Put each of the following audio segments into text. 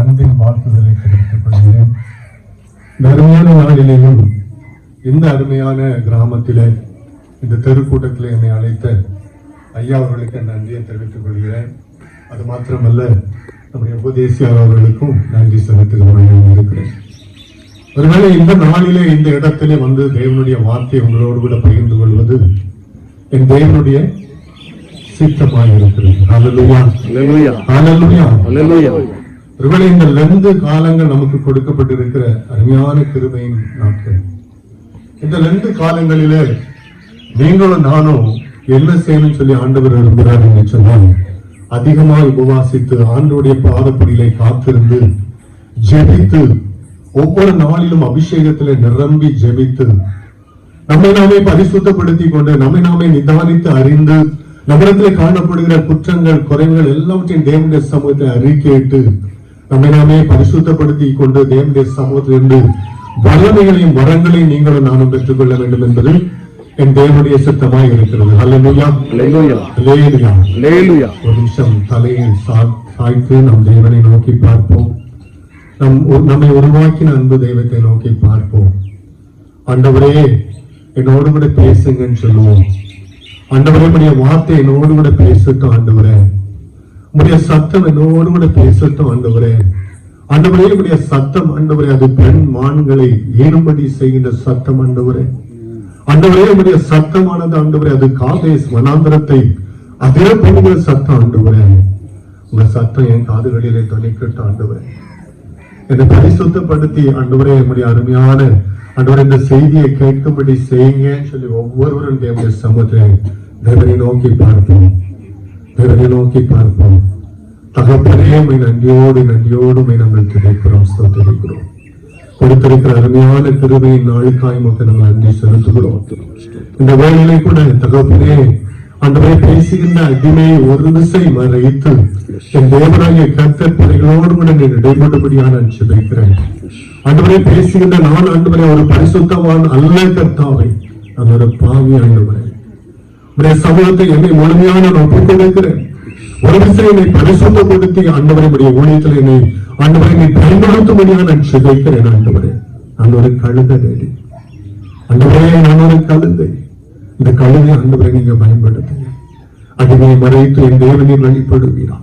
அன்பின் வாழ்த்துதலை தெரிவித்துக் கொள்கிறேன். அருமையான நாளிலேயும் இந்த அருமையான கிராமத்திலே இந்த தெருக்கூட்டத்தில் என்னை அழைத்த ஐயா அவர்களுக்கு நன்றியை தெரிவித்துக் கொள்கிறேன். அது மாத்திரமல்ல, நம்முடைய உபதேசியார் அவர்களுக்கும் நன்றி செலுத்துகிறேன் இருக்கிறேன். ஒருவேளை இந்த நாளிலே இந்த இடத்திலே வந்து தேவனுடைய வார்த்தையை உங்களோடு கூட பகிர்ந்து கொள்வது என் தேவனுடைய சித்தமாக இருக்கிறது. ஹல்லேலூயா, ஹல்லேலூயா, ஹல்லேலூயா, ஹல்லேலூயா. ஒருவேளை இந்த லெந்து காலங்கள் நமக்கு கொடுக்கப்பட்டிருக்கிற அருமையான கிருபையின் நாட்கள். இந்த லெந்து காலங்களிலே நீங்களும் நானும் என்ன செய்யணும்னு சொல்லி ஆண்டவர் விரும்புகிறார் என்று சொன்னால், அதிகமாக உபவாசித்து ஆண்டவருடைய பாதப்படியிலே காத்திருந்து ஜெபித்து ஒவ்வொரு நாளிலும் அபிஷேகத்திலே நிரம்பி ஜெபித்து நம்மை நாமே பரிசுத்தப்படுத்திக் கொண்டு நம்மை நாமே நிதானித்து அறிந்து நம்மிடத்திலே காணப்படுகிற குற்றங்கள் குறைவுகள் எல்லாவற்றையும் தேவனுடைய சமூகத்தை அறிக்கையிட்டு நம்மை நாமே பரிசுத்தப்படுத்திக் கொண்டு தேவனுடைய சமூகத்திலிருந்து வல்லமைகளையும் வரங்களையும் நீங்களும் நானும் பெற்றுக் கொள்ள வேண்டும் என்பது என் தேவனுடைய சித்தமாய் இருக்கிறது. ஹல்லேலூயா, ஹல்லேலூயா, ஹல்லேலூயா, ஹல்லேலூயா. ஒரு நிமிஷம் தலையை சாய்த்து நம் தேவனை நோக்கி பார்ப்போம். நம்மை உருவாக்கின அன்பு தெய்வத்தை நோக்கி பார்ப்போம். ஆண்டவரே என்னோடு கூட பேசுங்கன்னு சொல்லுவோம். ஆண்டவரே உடைய வார்த்தை என்னோடு கூட பேசட்டும். ஆண்டவரே உடைய சத்தம் என்னோடு கூட பேசட்டும். ஆண்டவரே, ஆண்டவரே உடைய சத்தம் ஆண்டவரே அது பெண் மான்களை ஏறும்படி செய்கின்ற சத்தம். ஆண்டவரே, ஆண்டவரே உடைய சத்தமானது ஆண்டவரே அது காதேஸ் வனாந்தரத்தை அதிர பண்ணுகிற சத்தம். ஆண்டவரே உங்க சத்தம் என் காதுகளிலே துணிக்கட்டும். ஆண்டவரே என்னை பரிசுத்தப்படுத்தி ஆண்டவரே என்னுடைய அருமையான ஆண்டவரே இந்த செய்தியை கேட்கும்படி செய்யுங்க சொல்லி ஒவ்வொருவரும் தேவனுடைய சமூகத்தை தேவனை நோக்கி பார்ப்போம். தேவனை நோக்கி பார்ப்போம். தகப்பனே நன்றியோடு நாங்கள் துதிக்கிறோம், ஸ்தோத்திரிக்கிறோம். கொடுத்திருக்கிற அருமையான கிருபையின் நாளுக்காய் மக்கள் நாங்கள் நன்றி செலுத்துகிறோம். இந்த வேளையிலே கூட தகப்பனே ஆண்டவரை பேசுகின்ற அடிமையை ஒரு திசை மறைத்து என் தேவனாகிய கர்த்தர் பிள்ளைகளோடு கூட நீ இடைபடும்படியாக நான் ஜெபிக்கிறேன். ஆண்டவரை பேசுகின்ற நான் ஆண்டவரை ஒரு பரிசுத்தவான் அல்ல கர்த்தாவை, அதோட பாவி ஆண்டவரை உடைய சமூகத்தை என்னை முழுமையான ஒப்புக் கொடுக்கிறேன். ஒரு திசை என்னை பரிசுத்தப்படுத்தி ஆண்டவரை உடைய ஊழியத்தில் என்னை ஆண்டவரை நீ பயன்படுத்தும்படியாக நான் ஜெபிக்கிறேன். ஆண்டவரே நான் ஒரு கழுதை டேடி, ஆண்டவரே நான் ஒரு கழுதை. இந்த கழுதை ஆண்டவரை நீங்க பயன்படுத்துங்க. அதுவை மறைத்து என் தேவனில் வெளிப்படுவீரா.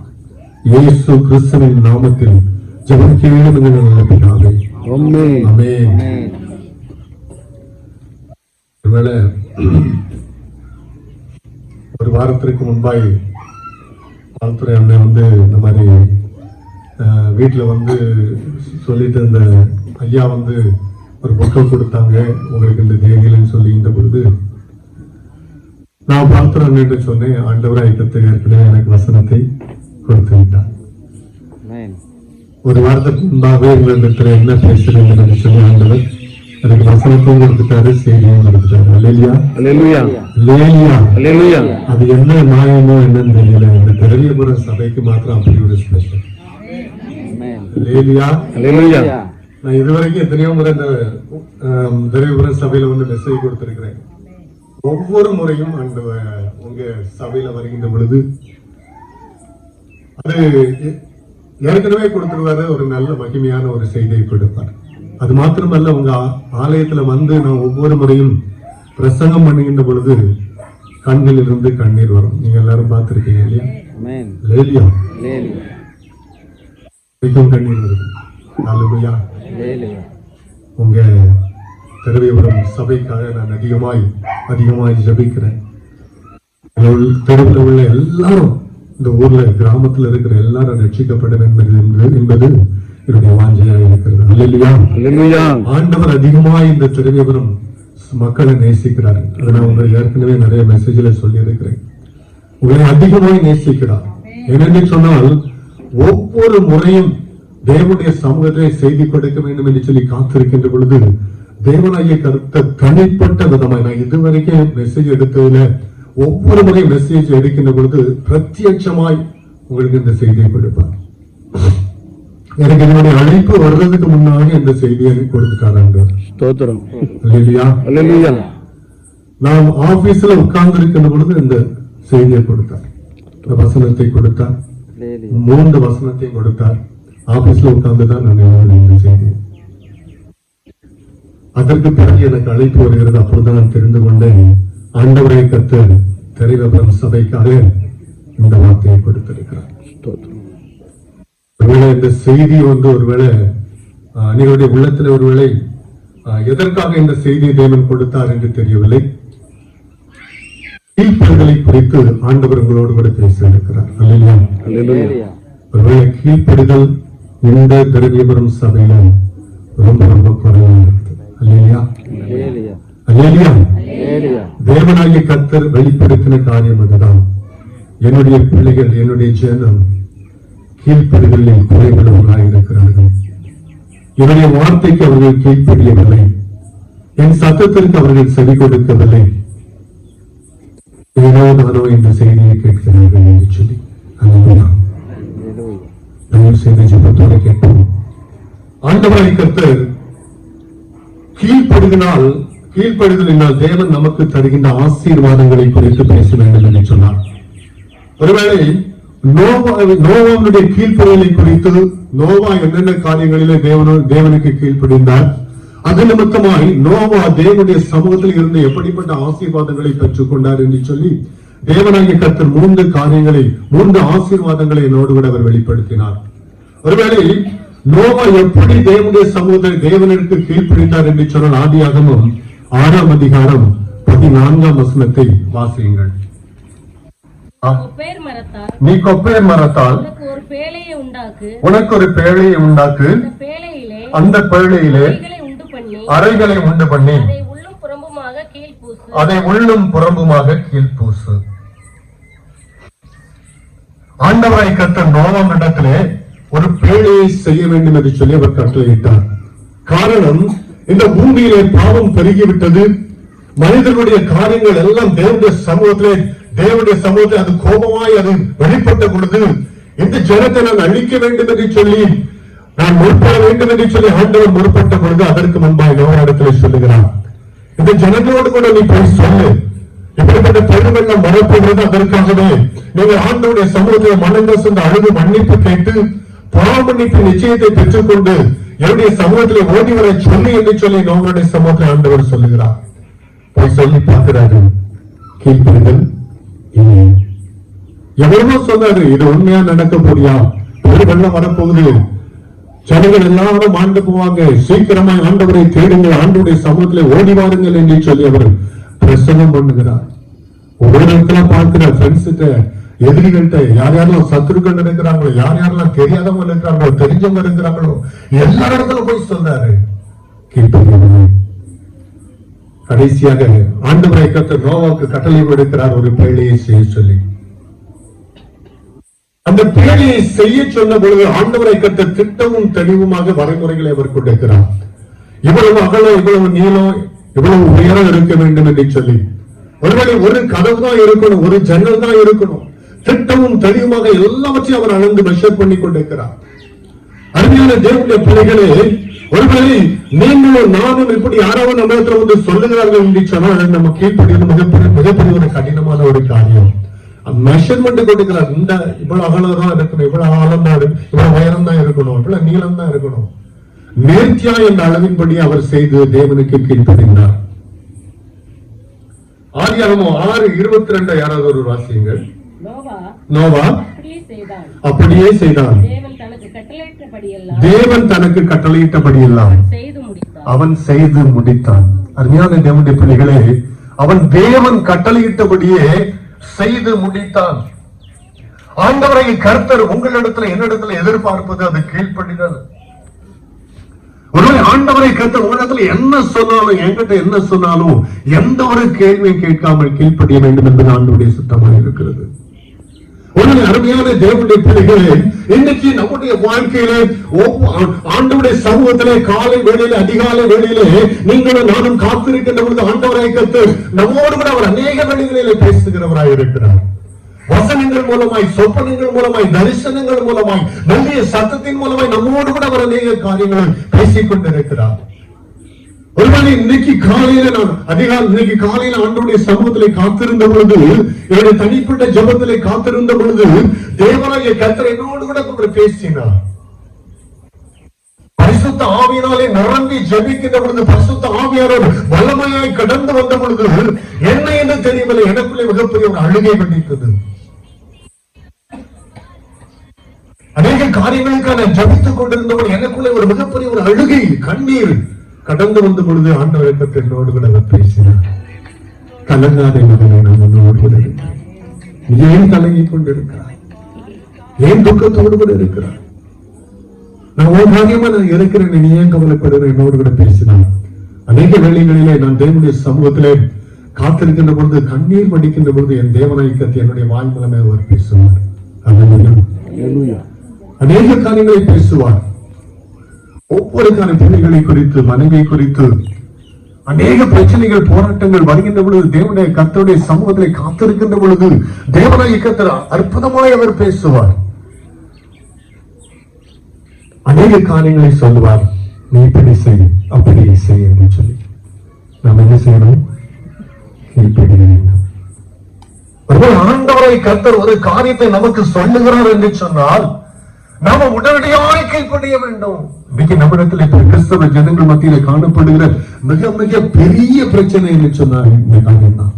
இயேசு கிறிஸ்துவின் நாமத்தில் ஜெபிக்கிறேன் நல்ல பிதாவே, ஆமென், ஆமென். ஒருவேளை ஒரு வாரத்திற்கு முன்பாய் வாழ்த்துறை அண்ணன் வந்து இந்த மாதிரி வீட்டுல வந்து சொல்லிட்டு இந்த ஐயா வந்து ஒரு புக்கம் கொடுத்தாங்க உங்களுக்கு இந்த தேதியிலன்னு சொல்லின்ற பொழுது நான் பார்த்துறேன் என்று சொன்னேன். ஆண்டவராய் கர்த்தர் ஏற்கனவே எனக்கு வசனத்தை கொடுத்து விட்டார். ஒரு வாரத்துக்கு முன்பாகவே உங்களிடத்துல என்ன பேசுறீங்க என்று சொல்லி ஆண்டவர் எனக்கு வசனத்தையும் கொடுத்துட்டாரு, செய்தியும் கொடுத்துட்டாரு. அல்லேலூயா, அல்லேலூயா, அல்லேலூயா, அல்லேலூயா. அது என்ன நியாயமோ என்னன்னு தெரியல. இந்த பெரியபுரம் சபைக்கு மாத்திரம் அப்படி ஒரு ஸ்பெஷல். அல்லேலூயா, அல்லேலூயா. நான் இதுவரைக்கும் எத்தனையோ முறை இந்த பெரியபுரம் சபையில வந்து மெசேஜ் கொடுத்திருக்கிறேன். ஒவ்வொரு முறையும் அந்த உங்க சபையில வருகின்ற பொழுது அது ஏற்கனவே கொடுத்துருவாரு, ஒரு நல்ல மகிமையான ஒரு செய்தியை கொடுப்பார். அது மாத்திரமல்ல, உங்க ஆலயத்துல வந்து நான் ஒவ்வொரு முறையும் பிரசங்கம் பண்ணுகின்ற பொழுது கண்களில் இருந்து கண்ணீர் வரும். நீங்க எல்லாரும் பார்த்திருக்கீங்க இல்லையா? லேலியா கண்ணீர் வருது. அல்லேலூயா. உங்க தெருவிபுரம் சபைக்காக நான் அதிகமாய் ஜெபிக்கிறேன். தெருவில் உள்ள எல்லாரும், இந்த ஊர்ல கிராமத்துல இருக்கிற எல்லாரும் ரட்சிக்கப்பட வேண்டும் என்பது என்னுடைய வாஞ்சையாக இருக்கிறது. அல்லேலூயா, அல்லேலூயா. ஆண்டவர் அதிகமாய் இந்த தெருவிபுரம் மக்களை நேசிக்கிறார். அதை நான் உங்களுக்கு ஏற்கனவே நிறைய மெசேஜ்ல சொல்லி இருக்கிறேன். உங்களை அதிகமாய் நேசிக்கிறார். என்னென்னு சொன்னால், ஒவ்வொரு முறையும் தேவனுடைய சமூகத்தை செய்தி கொடுக்க வேண்டும் என்று சொல்லி காத்திருக்கின்ற பொழுது தேவனாகிய கருத்த தனிப்பட்ட விதமாய், நான் இதுவரைக்கும் மெசேஜ் எடுத்ததுல ஒவ்வொரு முறை மெசேஜ் எடுக்கின்ற பொழுது பிரத்யட்சமாய் உங்களுக்கு இந்த செய்தியை கொடுப்பார். எனக்கு என்னுடைய அழைப்பு வர்றதுக்கு முன்னாடி இந்த செய்தியை கொடுத்துட்டாங்க. நாம் ஆபீஸ்ல உட்கார்ந்து இருக்கின்ற பொழுது இந்த செய்தியை கொடுத்தார், வசனத்தை கொடுத்தார், 3 வசனத்தையும் கொடுத்தார். ஆபீஸ்ல உட்கார்ந்துதான் நான் இந்த செய்தி. அதற்கு பிறகு எனக்கு அழைப்பு வருகிறது. அப்பொழுது நான் தெரிந்து கொண்டேன், ஆண்டவரை கர்த்தர் திரைவிபரம் சபைக்காக இந்த வார்த்தையை கொடுத்திருக்கிறார். ஒருவேளை இந்த செய்தி ஒருவேளை அனைவருடைய உள்ளத்தில் ஒருவேளை எதற்காக இந்த செய்தியை தேவன் கொடுத்தார் என்று தெரியவில்லை. கீழ்ப்படுதலை குறித்து ஆண்டவர் உங்களோடு கூட பேச இருக்கிறார். அல்லேலூயா. ஒருவேளை கீழ்ப்படுதல் இந்த திரவியபுரம் சபையில ரொம்ப ரொம்ப குறைவாக இருக்குது. அல்லேலூயா. அல்லேலூயா. தேவனாகிய கர்த்தர் வெளிப்படுத்தின காரியம் அதுதான். என்னுடைய பிள்ளைகள், என்னுடைய ஜனம் கீழ்ப்படுதலில் குறைவுள்ளவர்களாக இருக்கிறார்கள். என்னுடைய வார்த்தைக்கு அவர்கள் கீழ்ப்படியவில்லை, என் சத்தத்திற்கு அவர்கள் செவி கொடுக்கவில்லை. ஏனோ நானோ இந்த செய்தியை கேட்கிறார்கள் என்று சொல்லி தயவு செய்து ஜெபத்தோடு கேட்போம். ஆண்டவராகிய கர்த்தர் கீழ்ப்படுதலினால் தேவன் நமக்கு தருகின்ற ஆசீர்வாதங்களை குறித்து பேச வேண்டும் என்று சொன்னார். ஒருவேளை நோவாவுடைய கீழ்ப்படிதலை குறித்து, நோவா என்னென்ன காரியங்களிலே தேவனுக்கு கீழ்ப்படிந்தார், அது நிமித்தமாய் நோவா தேவனுடைய சமூகத்தில் இருந்து எப்படிப்பட்ட ஆசீர்வாதங்களை பெற்றுக் கொண்டார் என்று சொல்லி தேவனாகிய கர்த்தர் 3 ஆசீர்வாதங்களை என்னோடு கூட அவர் வெளிப்படுத்தினார். ஒருவேளை நோவா எப்படி தேவனுடைய சமூகத்தில் தேவனுக்கு கீழ்ப்படிந்தார் என்று சொன்னால் ஆதியாகமம் 6ஆம் அதிகாரம் 14ஆம் வசனத்தை வாசியுங்கள். நீ கொப்பேர் மரத்தால் உனக்கு ஒரு பேழையை உண்டாக்கு, அந்த பேழையிலே அறைகளை உண்டு பண்ணி அதை உள்ளும் புறம்புமாக கீழ்பூசு. ஆண்டவராய் கர்த்தர் நோவாம் இடத்திலே ஒரு பேழையை செய்ய வேண்டும் என்று சொல்லி அவர் கட்டளையிட்டார். காரணம், இந்த பூமியிலே பாவம் பெருகிவிட்டது. மனிதர்களுடைய காரியங்கள் எல்லாம் தேவனுடைய சமூகத்தில் அது கோபமாய் அது வெளிப்பட்ட பொழுது இந்த ஜனத்தை நான் அழிக்க வேண்டும் என்று சொல்லி, நான் முற்பட வேண்டும் என்று சொல்லி ஆண்டவர் முற்பட்ட பொழுது அதற்கு முன்பாக நோவாவிடத்திலே சொல்லுகிறார், இந்த ஜனங்களோடு கூட நீ போய் சொல்லு, இப்படிப்பட்ட பெருவெள்ளம் வரப்போகிறது, அதற்காகவே நீங்கள் ஆண்டவருடைய சமூகத்தில் மனங்கசந்து அழுது மன்னிப்பு கேட்டு பாவ மன்னிப்பு நிச்சயத்தை பெற்றுக் கொண்டு என்னுடைய சமூகத்தில் ஓடி வர சொல்லி என்று சொல்லி நோவாவுடைய சமூகத்தில் ஆண்டவர் சொல்லுகிறார். போய் சொல்லி பார்க்கிறார்கள், கீழ்ப்படிதல் எவ்வளவோ சொன்னாரு, இது உண்மையா நடக்க போறியா, பெருவெள்ளம் வரப்போகுது, ஜனங்கள் எல்லாரும் ஆண்டு போவாங்க, சீக்கிரமாய் ஆண்டவரை தேடுங்கள், ஆண்டவருடைய சமூகத்தில் ஓடி வாருங்கள் என்று சொல்லி அவர் பிரசங்கம் பண்ணுகிறார். ஒவ்வொரு இடத்துல பார்க்கிறார், ஃப்ரெண்ட்ஸ் கிட்ட, எதிரிகள்கிட்ட, யார் யாரெல்லாம் சத்துருக்கள் இருக்கிறாங்களோ, யார் யாரெல்லாம் தெரியாதவங்க இருக்கிறாங்களோ, தெரிஞ்சவங்க இருக்கிறாங்களோ, எல்லா இடத்துல போய் சொல்றாரு. கடைசியாக ஆண்டவரை கர்த்தர் நோவாவுக்கு கட்டளை கொடுக்கிறார், ஒரு பேழையை செய்ய சொல்லி. அந்த பேழையை செய்ய சொன்ன பொழுது ஆண்டவரை கர்த்தர் திட்டமும் தெளிவுமாக வரைமுறைகளை அவர் கொண்டிருக்கிறார். இவ்வளவு அகலம், இவ்வளவு நீளம், இவ்வளவு உயரம் இருக்க வேண்டும் என்று சொல்லி, ஒருவேளை ஒரு கதவு தான் இருக்கணும், ஒரு ஜன்னல் தான் இருக்கணும், திட்டமும் தெளிவுமாக எல்லாவற்றையும் அவர் அளந்து மெஷர் பண்ணி கொண்டிருக்கிறார். அருமையான தேவனுடைய பிள்ளைகளே, ஒருவேளை நீங்களும் நானும் இப்படி யாராவது நம்மிடத்தில் வந்து சொல்லுகிறார்கள் என்று சொன்னால் நம்ம கீழ்ப்படிவது மிகப்பெரிய ஒரு கடினமான ஒரு காரியம். மெஷர்மெண்ட் கொடுக்கிறார், இந்த இவ்வளவு அகலம் தான் இருக்கணும், இவ்வளவு ஆழம் தான், இவ்வளவு உயரம் தான் இருக்கணும், இவ்வளவு நீளம் தான் இருக்கணும். நேர்த்தியா என்ற அளவின்படி அவர் செய்து தேவனுக்கு கீழ்ப்படிந்தார். ஆதியாகமம் 6:22 யாராவது ஒரு வாசியுங்கள். நோவா அப்படியே செய்தான், தேவன் தனக்கு கட்டளையிட்டபடியெல்லாம் அவன் செய்து முடித்தான். அருமையான தேவனுடைய பிள்ளைகளே, அவன் தேவன் கட்டளையிட்டபடியே செய்து முடித்தான். ஆண்டவரை கர்த்தர் உங்களிடத்துல என்னிடத்துல எதிர்பார்ப்பது அது கீழ்ப்படிதல். ஒருவேளை ஆண்டவரை கர்த்தர் உங்களிடத்துல என்ன சொன்னாலும், என்கிட்ட என்ன சொன்னாலும் எந்த ஒரு கேள்வியை கேட்காமல் கீழ்ப்படிய வேண்டும் என்பது ஆண்டவருடைய சித்தமாக இருக்கிறது. ஒரு அருமையான தேவனுடைய பிள்ளைகளே, இன்னைக்கு நம்முடைய வாழ்க்கையிலே ஆண்டவருடைய சமூகத்திலே காலை வேளையிலே, அதிகாலை வேளையிலே நீங்களும் நானும் காத்திருக்கின்ற பொழுது ஆண்டவரை கர்த்தர் நம்மோடு கூட அவர் அநேக வேளைகளிலே பேசுகிறவராய் இருக்கிறார். வசனங்கள் மூலமாய், சொப்பனங்கள் மூலமாய், தரிசனங்கள் மூலமாய், நல்ல சத்தத்தின் மூலமாய் நம்மோடு கூட அவர் அநேக காரியங்களை பேசிக் கொண்டிருக்கிறார். ஒருவேளை இன்னைக்கு காலையில ஆண்டவருடைய சமூகத்திலே காத்திருந்த பொழுது, என்னுடைய தனிப்பட்ட ஜெபத்திலே காத்திருந்த பொழுது தேவனாகிய கர்த்தர் என்னோடு கூட பேசினார். பரிசுத்த ஆவியினாலே நிரம்பி ஜெபிக்கின்ற பொழுது, பரிசுத்த ஆவியானவர் வல்லமையாய் கடந்து வந்த பொழுது என்ன என்று தெரியவில்லை, எனக்குள்ளே மிகப்பெரிய ஒரு அழுகை வெடித்தது. அநேக காரியங்களுக்காக நான் ஜபித்துக் கொண்டிருந்தவன் எனக்குள்ளே ஒரு மிகப்பெரிய ஒரு அழுகை, கண்ணீர் கடந்து வந்த பொழுது ஆண்டவர் என்னோடு கூட அவர் பேசினார். கலங்காத மகனை நான் உன்னோடு கூட இருக்கிறேன். ஏன் கலங்கிக் கொண்டிருக்கிறாய்? ஏன் துக்கத்தோடு கூட இருக்கிறாய்? நான் ஒரு காரியமா நான் இருக்கிறேன், நீ ஏன் கவலைப்படுற? என்னோடு கூட பேசினான். அநேக வேளைகளிலே நான் தேவனுடைய சமூகத்திலே காத்திருக்கின்ற பொழுது, கண்ணீர் வடிக்கின்ற பொழுது என் தேவனை கத்தி என்னுடைய வாய் மூலமே அவர் பேசுவார். அநேக காரியங்களை பேசுவார். ஒவ்வொரு காரிய பிள்ளைகளை குறித்து, மனைவி குறித்து அநேக பிரச்சனைகள், போராட்டங்கள் வருகின்ற பொழுது தேவனுடைய கர்த்தருடைய சமூகத்திலே காத்திருக்கின்ற பொழுது தேவனாய் கர்த்தர் அற்புதமாய் அவர் பேசுவார். அநேக காரியங்களை சொல்லுவார். நீ இப்படி செய், அப்படி செய் என்று சொல்லி நாம் என்ன செய்யணும்? கீழ்ப்படிய வேண்டும். ஆண்டவரை கர்த்தர் ஒரு காரியத்தை நமக்கு சொல்லுகிறார் என்று சொன்னால் நாம உடனடியாக கீழ்ப்படிய வேண்டும். இன்னைக்கு நம்மிடத்தில் இப்ப கிறிஸ்தவ ஜனங்கள் மத்தியில காணப்படுகிற மிக மிக பெரிய பிரச்சனை என்று சொன்னார் இந்த காரியம் தான்.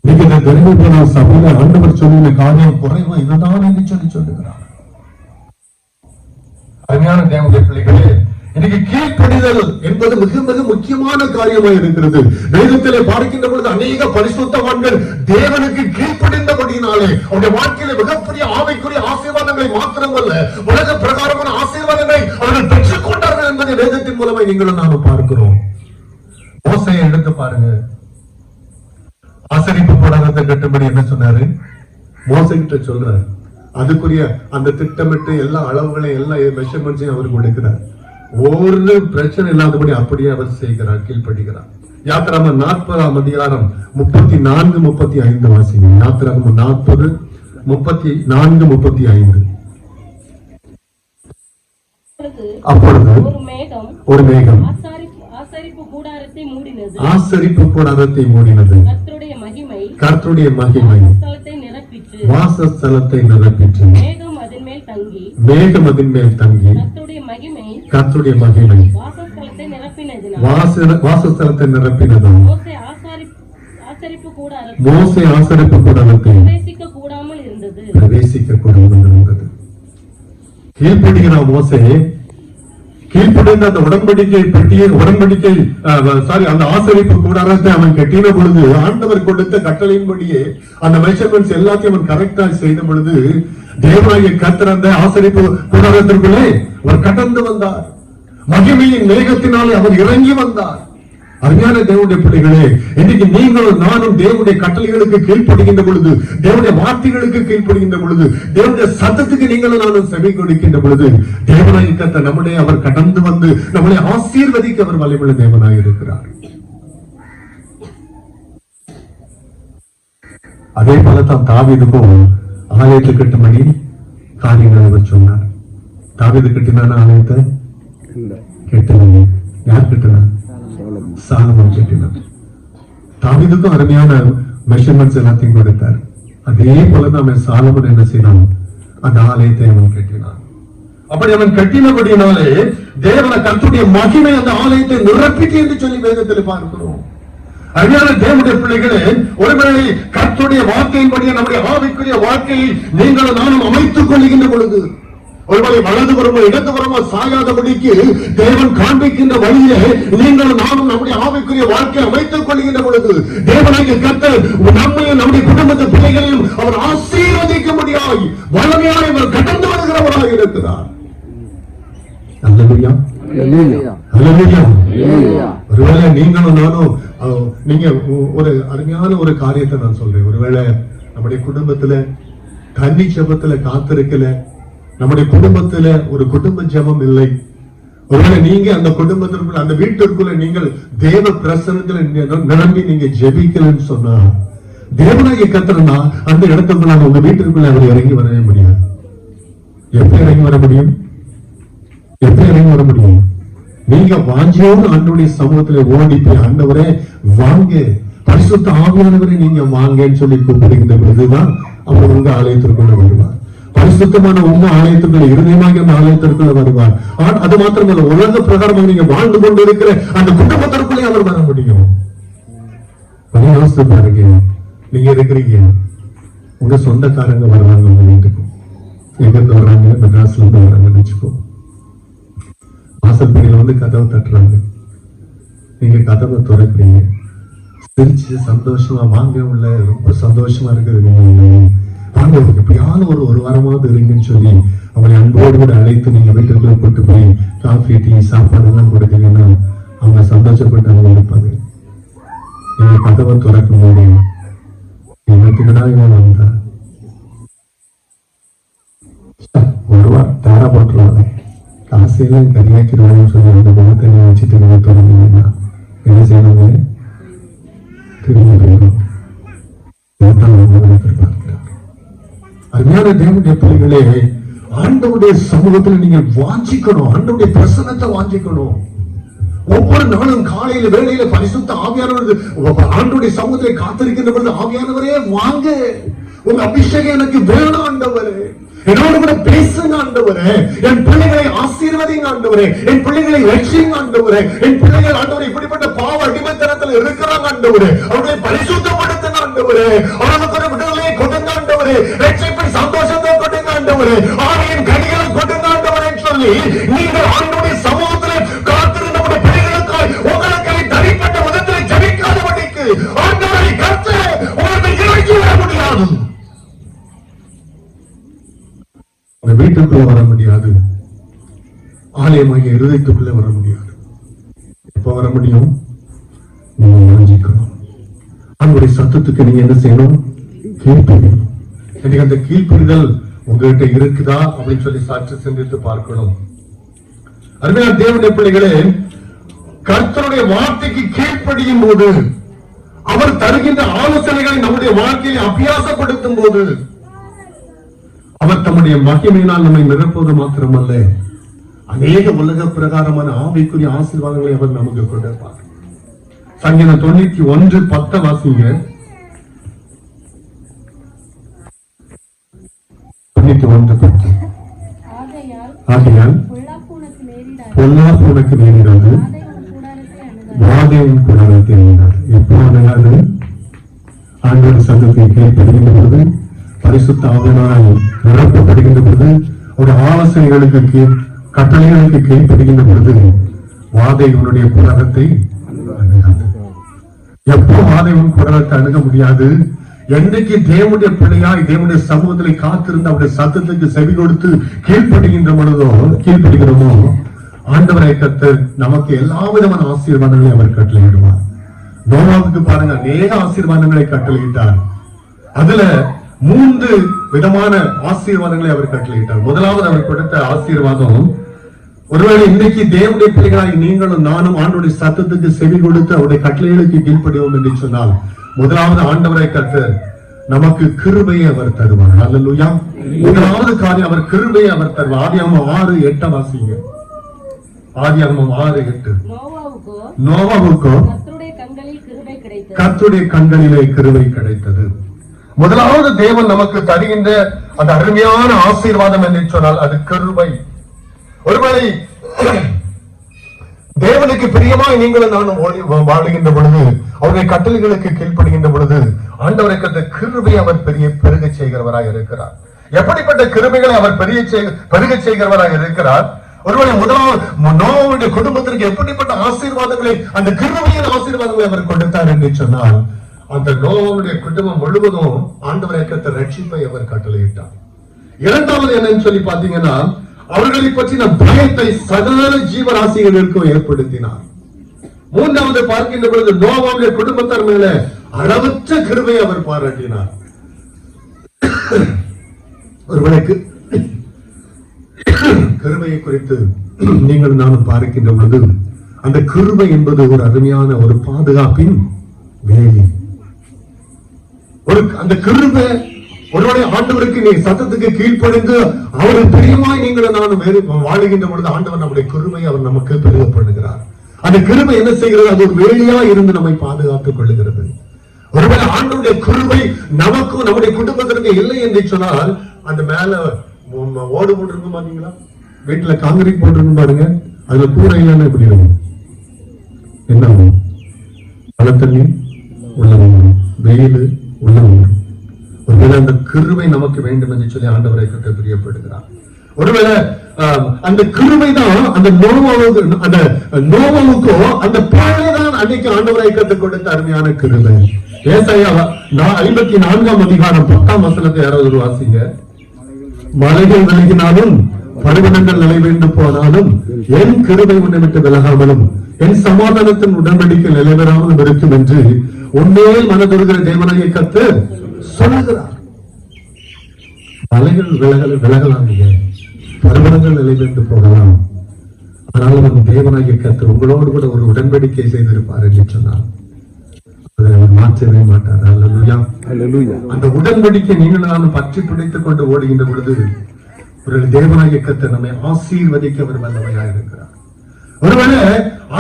இன்னைக்கு இந்த தர்மபுர சபையில ஆண்டவர் சொல்லுகிற காரியம் குறைவா இதுதான் என்று சொல்லி சொல்லுகிறார். அருமையான தேவனுடைய பிள்ளைகளே, இன்னைக்கு கீழ்ப்படிதல் என்பது மிக மிக முக்கியமான காரியமாக இருக்கிறது. வேதத்திலே பார்க்கின்ற பொழுது அநேக பரிசுத்தவான்கள் தேவனுக்கு கீழ்ப்படிந்தபடியினாலே அவருடைய வாழ்க்கையில மிகப்பெரிய ஆவிக்குரிய ஆசீர்வாதங்களை மாத்திரமல்ல, உலக பிரகாரமான ஆசீர்வாதங்களை அவர்கள் பெற்றுக் கொண்டார்கள் என்பதை வேதத்தின் மூலமாக நீங்களும் நானும் பார்க்கிறோம். மோசேயை எடுத்து பாருங்க. ஆசரிப்பு கூடாரத்தை கட்டும்படி என்ன சொன்னாரு? மோசே கிட்ட சொல்றாரு. அதுக்குரிய அந்த திட்டமிட்டு எல்லா அளவுகளையும் எல்லா மெஷர்மெண்ட்ஸையும் அவருக்கு கொடுக்கிறார். ஒரு பிரச்சனை இல்லாதபடி அப்படியே அவர் செய்கிறார், கீழ்படுகிறார். யாத்திராகமம் 40ஆம் அதிகாரம் 34, 35 வாசிங்க. யாத்திராகமம் 40, 34, 35. அப்பொழுது ஒரு மேகம் ஆசரிப்பு கூடாரத்தை மூடினது. கர்த்தருடைய மகிமை வாசஸ்தலத்தை நிரப்பிற்று. மேகம் அதன் மேல் தங்கி கர்த்தருடைய மகிமை வாசஸ்தலத்தை நிரப்பினது. மோசே ஆசரிப்பு கூடாரத்தை பிரவேசிக்க கூடாமல் இருந்தது. கீழ்ப்படுகிறான் மோசே. கீழ்ப்படிந்த அந்த உடன்படிக்கை பெட்டியை அந்த ஆசரிப்பு கூடாரத்தை அவன் கட்டின பொழுது ஆண்டவர் கொடுத்த கட்டளையின்படியே அந்த மெஷர்மெண்ட்ஸ் எல்லாத்தையும் அவன் கரெக்டா செய்த பொழுது தேவனாகிய கர்த்தர் அந்த ஆசரிப்பு கூடாரத்திற்குள்ளே அவர் கடந்து வந்தார். மகிமையின் மேகத்தினாலே அவர் இறங்கி வந்தார். அருமையான தேவனுடைய பிள்ளைகளே, இன்னைக்கு நீங்களும் நானும் தேவனுடைய கட்டளைகளுக்கு கீழ்ப்படுகின்ற பொழுது, தேவனுடைய வார்த்தைகளுக்கு கீழ்ப்படுகின்ற பொழுது, தேவனுடைய சத்தத்துக்கு நீங்களும் நானும் செவி கொடுக்கின்ற பொழுது தேவனாய் கர்த்தர் நம்முடைய அவர் கடந்து வந்து நம்மளை ஆசீர்வதிக்க அவர் வல்லமையுள்ள தேவனாய் இருக்கிறார். அதே போலத்தான் தாவீதுக்கும் ஆலயத்தை கட்டும்படி காரியங்களை அவர் சொன்னார். தாவீது கட்டினான ஆலயத்தை கட்டவில்லை. யார் கட்டினார்? சாலமோன் கட்டினார். தாவீதுக்கும் அருமையான மெஷர்மெண்ட்ஸ் எல்லாத்தையும் கொடுத்தார். அதே போல நாம சாலமோன் என்ன செய்தான்? அந்த ஆலயத்தை அவன் கட்டினான். அப்படி அவன் கட்டினபடினாலே தேவன கர்த்தருடைய மகிமை அந்த ஆலயத்தை நிரப்பிட்டு என்று சொல்லி வேதத்தில் பார்க்கிறோம். அருமையான தேவனுடைய பிள்ளைகளே, ஒருவேளை கர்த்தருடைய வார்த்தையின்படியே நம்முடைய ஆவிக்குரிய வாழ்க்கையை நீங்களும் நானும் அமைத்துக் கொள்கின்ற பொழுது, ஒருவேளை வலதுபுறமோ இடதுபுறமோ சாயாதபடிக்கு தேவன் காண்பிக்கின்ற வழியிலே நீங்களும் நானும் நம்முடைய ஆவிக்குரிய வாழ்க்கையை அமைத்துக் கொள்கின்ற பொழுது தேவனாகிய கர்த்தர் நம்மையும் நம்முடைய குடும்பத்து பிள்ளைகளையும் அவர் ஆசீர்வதிக்கும்படியாய் வல்லமையாய் அவர் கடந்து வருகிறவராக இருக்கிறார். அல்லேலூயா, அல்லேலூயா. ஒருவேளை நீங்களும் நானும் நீங்க ஒரு அருமையான ஒரு காரியத்தை நான் சொல்றேன். ஒருவேளை நம்முடைய குடும்பத்துல தண்ணி ஜெபத்துல காத்திருக்கல, நம்முடைய குடும்பத்துல ஒரு குடும்ப ஜெபம் இல்லை, ஒருவேளை நீங்க அந்த குடும்பத்திற்குள்ள அந்த வீட்டிற்குள்ள நீங்கள் தேவ பிரசன்னத்துல நிரம்பி நீங்க ஜெபிக்கலன்னு சொன்னா தேவனாகிய கர்த்தர்னா அந்த இடத்துக்குள்ள உங்க வீட்டிற்குள்ள அவர் இறங்கி வரவே முடியாது. எப்படி இறங்கி வர முடியும்? எப்படி இறங்கி வர முடியும்? நீங்க வாஞ்சியோடு ஆண்டவருடைய சமூகத்துல ஓடி போய் ஆண்டவரே வாங்க, பரிசுத்த ஆவியானவரை நீங்க வாங்கன்னு சொல்லி கூப்பிடுகின்ற பொழுதுதான் அவர் உங்க ஆலயத்திற்குள்ள வருவார். பரிசுத்தமான உண்மை ஆலயத்துக்குள்ள இருதயமாக அந்த ஆலயத்திற்குள்ள வருவார். அது மாத்திரமல்ல, உலக பிரகாரமாக நீங்க வாழ்ந்து கொண்டு இருக்கிற அந்த குடும்பத்திற்குள்ளே அவர் வர முடியும். யோசித்து பாருங்க, நீங்க இருக்கிறீங்க, உங்க சொந்தக்காரங்க வர்றாங்க உங்க வீட்டுக்கு. எங்க இருந்து வர்றாங்க? மெட்ராஸ்ல இருந்து வர்றாங்கன்னு வச்சுக்கோ. வாசல் படியில வந்து கதவை தட்டுறாங்க, நீங்க கதவை திறக்கிறீங்க, சிரிச்சு சந்தோஷமா வாங்க உள்ள, ரொம்ப சந்தோஷமா இருக்குது, நீங்க வாங்க எப்படியாவது ஒரு வாரமாவது இருங்கன்னு சொல்லி அவங்களை அன்போடு கூட அழைத்து நீங்க வீட்டுக்குள்ள போட்டு போய் காஃபி டீ சாப்பாடு எல்லாம் கொடுத்தீங்கன்னா அவங்க சந்தோஷப்பட்டு அவங்க இருப்பாங்க. நீங்க கதவை திறக்கும் போது என்னத்துக்குடா இவன் வந்தா, ஒருவா தாரா போட்டுருவாங்க, காசையெல்லாம் கரியாக்கிடுவாங்கன்னு சொல்லி அந்த முகத்தை வச்சுட்டு நீங்க தொடங்கிங்கன்னா என்ன செய்யணுங்க? திரும்பி போயிடும். அருமையான தேவனுடைய பிள்ளைகளே, ஆண்டவருடைய சமூகத்தில் நீங்கள் வாஞ்சிக்கணும், ஆண்டவருடைய பிரசன்னத்தை வாஞ்சிக்கணும். ஒவ்வொரு நாளும் காலையில வேளையில பரிசுத்த ஆவியானவர் ஆண்டவருடைய சமூகத்தை காத்திருக்கின்ற பொழுது, ஆவியானவரே வாங்க, உங்க அபிஷேகம் எனக்கு வேணும் ஆண்டவரே, என்னோடு கூட பேசுங்க ஆண்டவரே, என் பிள்ளைகளை ஆசீர்வதிங்க ஆண்டவரே, என் பிள்ளைகளை ரட்சிங்க ஆண்டவரே, என் பிள்ளைகள் ஆண்டவரே இப்படிப்பட்ட பாவ அடிமைத்தனத்தில் இருக்கிறாங்க ஆண்டவரே, அவர்களை பரிசுத்தப்படுத்துங்க ஆண்டவரே, அவர்களுக்கு விடுதலையை கொடுங்க ஆண்டவரே, ரட்சிப்பை சந்தோஷத்தை கொடுங்க ஆண்டவரே, ஆவியின் கனிகளை கொடுங்க ஆண்டவரே சொல்லி நீங்கள் ஆண்டவருடைய சமூகத்தில் காத்திருந்த நம்முடைய பிள்ளைகளுக்காய் உங்களுக்காய் தனிப்பட்ட விதத்தில் ஜெபிக்காதபடிக்கு ஆண்டவரை கர்த்த உங்களுக்கு இறக்கி வர முடியாது. வீட்டுக்குள்ள வர முடியாது, ஆலயமாகிய இருதயத்துக்குள்ள வர முடியாது. எப்ப வர முடியும்? நீங்க வாஞ்சிக்கணும். அவங்களுடைய சத்தத்துக்கு நீங்க என்ன செய்யணும்? கீழ்ப்படியணும். இன்னைக்கு அந்த கீழ்ப்படிதல் உங்ககிட்ட இருக்குதா அப்படின்னு சொல்லி சாட்சி சிந்தித்து பார்க்கணும். அருமையான தேவனுடைய பிள்ளைகளே, கர்த்தருடைய வார்த்தைக்கு கீழ்ப்படியும் போது, அவர் தருகின்ற ஆலோசனைகளை நம்முடைய வாழ்க்கையை அபியாசப்படுத்தும் போது, அவர் தம்முடைய மகிமையினால் நம்மை நிரப்புவது மாத்திரமல்ல, அநேக உலக பிரகாரமான ஆவிக்குரிய ஆசீர்வாதங்களை அவர் நமக்கு கொடுப்பார். சங்கீதம் 91:10 வாசிங்க. 91:10. ஆகையால் பொல்லாப்பு உனக்கு நேரிடாது, வாதை உன் கூடாரத்தை அணுகாது. எப்போ அணுகாது? ஆண்டவர் சத்தத்தை கீழ்ப்படுகின்ற பொழுது, பரிசுத்த ஆவியினால் நிரப்பப்படுகின்ற பொழுது, ஒரு ஆலோசனைகளுக்கு கட்டளைகளுக்கு கீழ்ப்படுகின்ற பொழுது, வாதை உன்னுடைய கூடாரத்தை அணுகாது. எப்போ வாதை உன் கூடாரத்தை அணுக முடியாது? என்றைக்கு தேவனுடைய பிள்ளையாய் தேவனுடைய சமூகத்திலே காத்திருந்து அவருடைய சத்தத்துக்கு செவி கொடுத்து கீழ்ப்படுகிறோமோ, ஆண்டவரை கர்த்தர் நமக்கு எல்லா விதமான ஆசீர்வாதங்களையும் அவர் கட்டளையிடுவார். நோவாவுக்கு பாருங்க, அநேக ஆசீர்வாதங்களை கட்டளையிட்டார். அதுல 3 விதமான ஆசீர்வாதங்களை அவர் கட்டளையிட்டார். முதலாவது அவர் கொடுத்த ஆசீர்வாதம், ஒருவேளை இன்னைக்கு தேவனுடைய பிள்ளைகளாய் நீங்களும் நானும் ஆண்டவருடைய சத்தத்துக்கு செவி கொடுத்து அவருடைய கட்டளைகளுக்கு கீழ்ப்படிவோம் என்று சொன்னால், முதலாவது ஆண்டவரை கர்த்தர் நமக்கு கிருபையை அவர் தருவார். அல்லேலூயா. முதலாவது காரியம், அவர் கிருபையை அவர் தருவார். ஆதியாகமம் 6:8 வாசிங்க. ஆதியாகமம் 6:8. நோவாவுக்கோ கர்த்தருடைய கண்களிலே கிருபை கிடைத்தது. முதலாவது தேவன் நமக்கு தருகின்ற அந்த அருமையான ஆசீர்வாதம் என்று சொன்னால் அது கிருபை. ஒருவேளை தேவனுக்கு பிரியமாய் நீங்களும் நானும் வாழுகின்ற பொழுது, அவருடைய கட்டளைகளுக்கு கீழ்ப்படுகின்ற பொழுது, ஆண்டவரை கண்ட கிருபை அவர் பெருக செய்கிறவராய் இருக்கிறார். எப்படிப்பட்ட கிருபைகளை அவர் பெருக செய்கிறவராய் இருக்கிறார்? ஒருவேளை முதலாவது நோவாவுடைய குடும்பத்திற்கு எப்படிப்பட்ட ஆசீர்வாதங்களை, அந்த கிருபையின் ஆசீர்வாதங்களை அவர் கொடுத்தார் என்று சொன்னால், அந்த நோவாவுடைய குடும்பம் முழுவதும் ஆண்டவரை கர்த்தர் ரட்சிப்பை அவர் கட்டளையிட்டார். இரண்டாவது என்னன்னு சொல்லி பாத்தீங்கன்னா, அவர்களை பற்றின பயத்தை சகல ஜீவராசிகளுக்கும் ஏற்படுத்தினார். மூன்றாவது பார்க்கின்ற பொழுது நோவாவுடைய குடும்பத்தார் மேல அளவற்ற கிருபை அவர் பாராட்டினார். ஒருவனுக்கு கிருபையை குறித்து நீங்கள் நானும் பார்க்கின்ற பொழுது, அந்த கிருபை என்பது ஒரு அருமையான ஒரு பாதுகாப்பின் வேலி. அந்த கிருபை ஒருவருடைய ஆண்டவருக்கு நீ சத்தத்துக்கு கீழ்ப்படிந்து அவருக்கு பிரியமாய் நீங்கள் நானும் வாழுகின்ற பொழுது, ஆண்டவர் நம்முடைய கிருபை அவர் நமக்கு பெருகப்படுகிறார். அந்த கிருபை என்ன செய்கிறது? அது ஒரு வேலியா இருந்து நம்மை பாதுகாத்துக் கொள்ளுகிறது. ஒருவேளை ஆண்டவருடைய கிருபை நமக்கும் நம்முடைய குடும்பத்திற்கு இல்லை என்று சொன்னால், அந்த மேல ஓடு போட்டிருக்கும் பாத்தீங்களா, வீட்டுல காங்கிரீட் போட்டிருக்கும் பாருங்க, அதுல கூரை இல்லைன்னா எப்படி இருக்கும்? என்ன ஆகும்? மழை தண்ணி உள்ள வந்துடும், வெயில் உள்ள வந்துடும். ஒருவேளை அந்த கிருபை நமக்கு வேண்டும் என்று சொல்லி ஆண்டவரை கட்ட பிரியப்படுகிறார். ஒருவேளை அந்த கிருபை தான் அந்த நோவாவுக்கோ அந்த பாழைதான் அன்னைக்கு ஆண்டவரை கற்றுக் கொடுத்த அருமையான கிருபை. ஏசாயா 54ஆம் அதிகாரம் 10ஆம் வசனத்தை யாராவது வாசிங்க. மலைகள் விலகினாலும் பர்வதங்கள் நிலைவேண்டு போனாலும் என் கிருபை உன்னை விட்டு விலகாமலும் என் சமாதானத்தின் உடன்படிக்கை நிலைவராமலும் இருக்கும் என்று உண்மையில் மனதுருகிற தேவனாகிய கர்த்தர் சொல்லுகிறார். மலைகள் விலகலாம், பர்வதங்கள் நிலைவேண்டு போகலாம், ஆனாலும் அந்த தேவனாகிய கர்த்தர் உங்களோடு கூட ஒரு உடன்படிக்கை செய்திருப்பார் என்று சொன்னார். மாற்றவே மாட்டார். அந்த உடன்படிக்கை நீங்கள் நானும் பற்றி பிடித்துக் கொண்டு ஓடுகின்ற பொழுது ஒரு தேவனாகிய கர்த்தர் நம்மை ஆசீர்வதிக்க அவர் வல்லமையாக இருக்கிறார். ஒருவேளை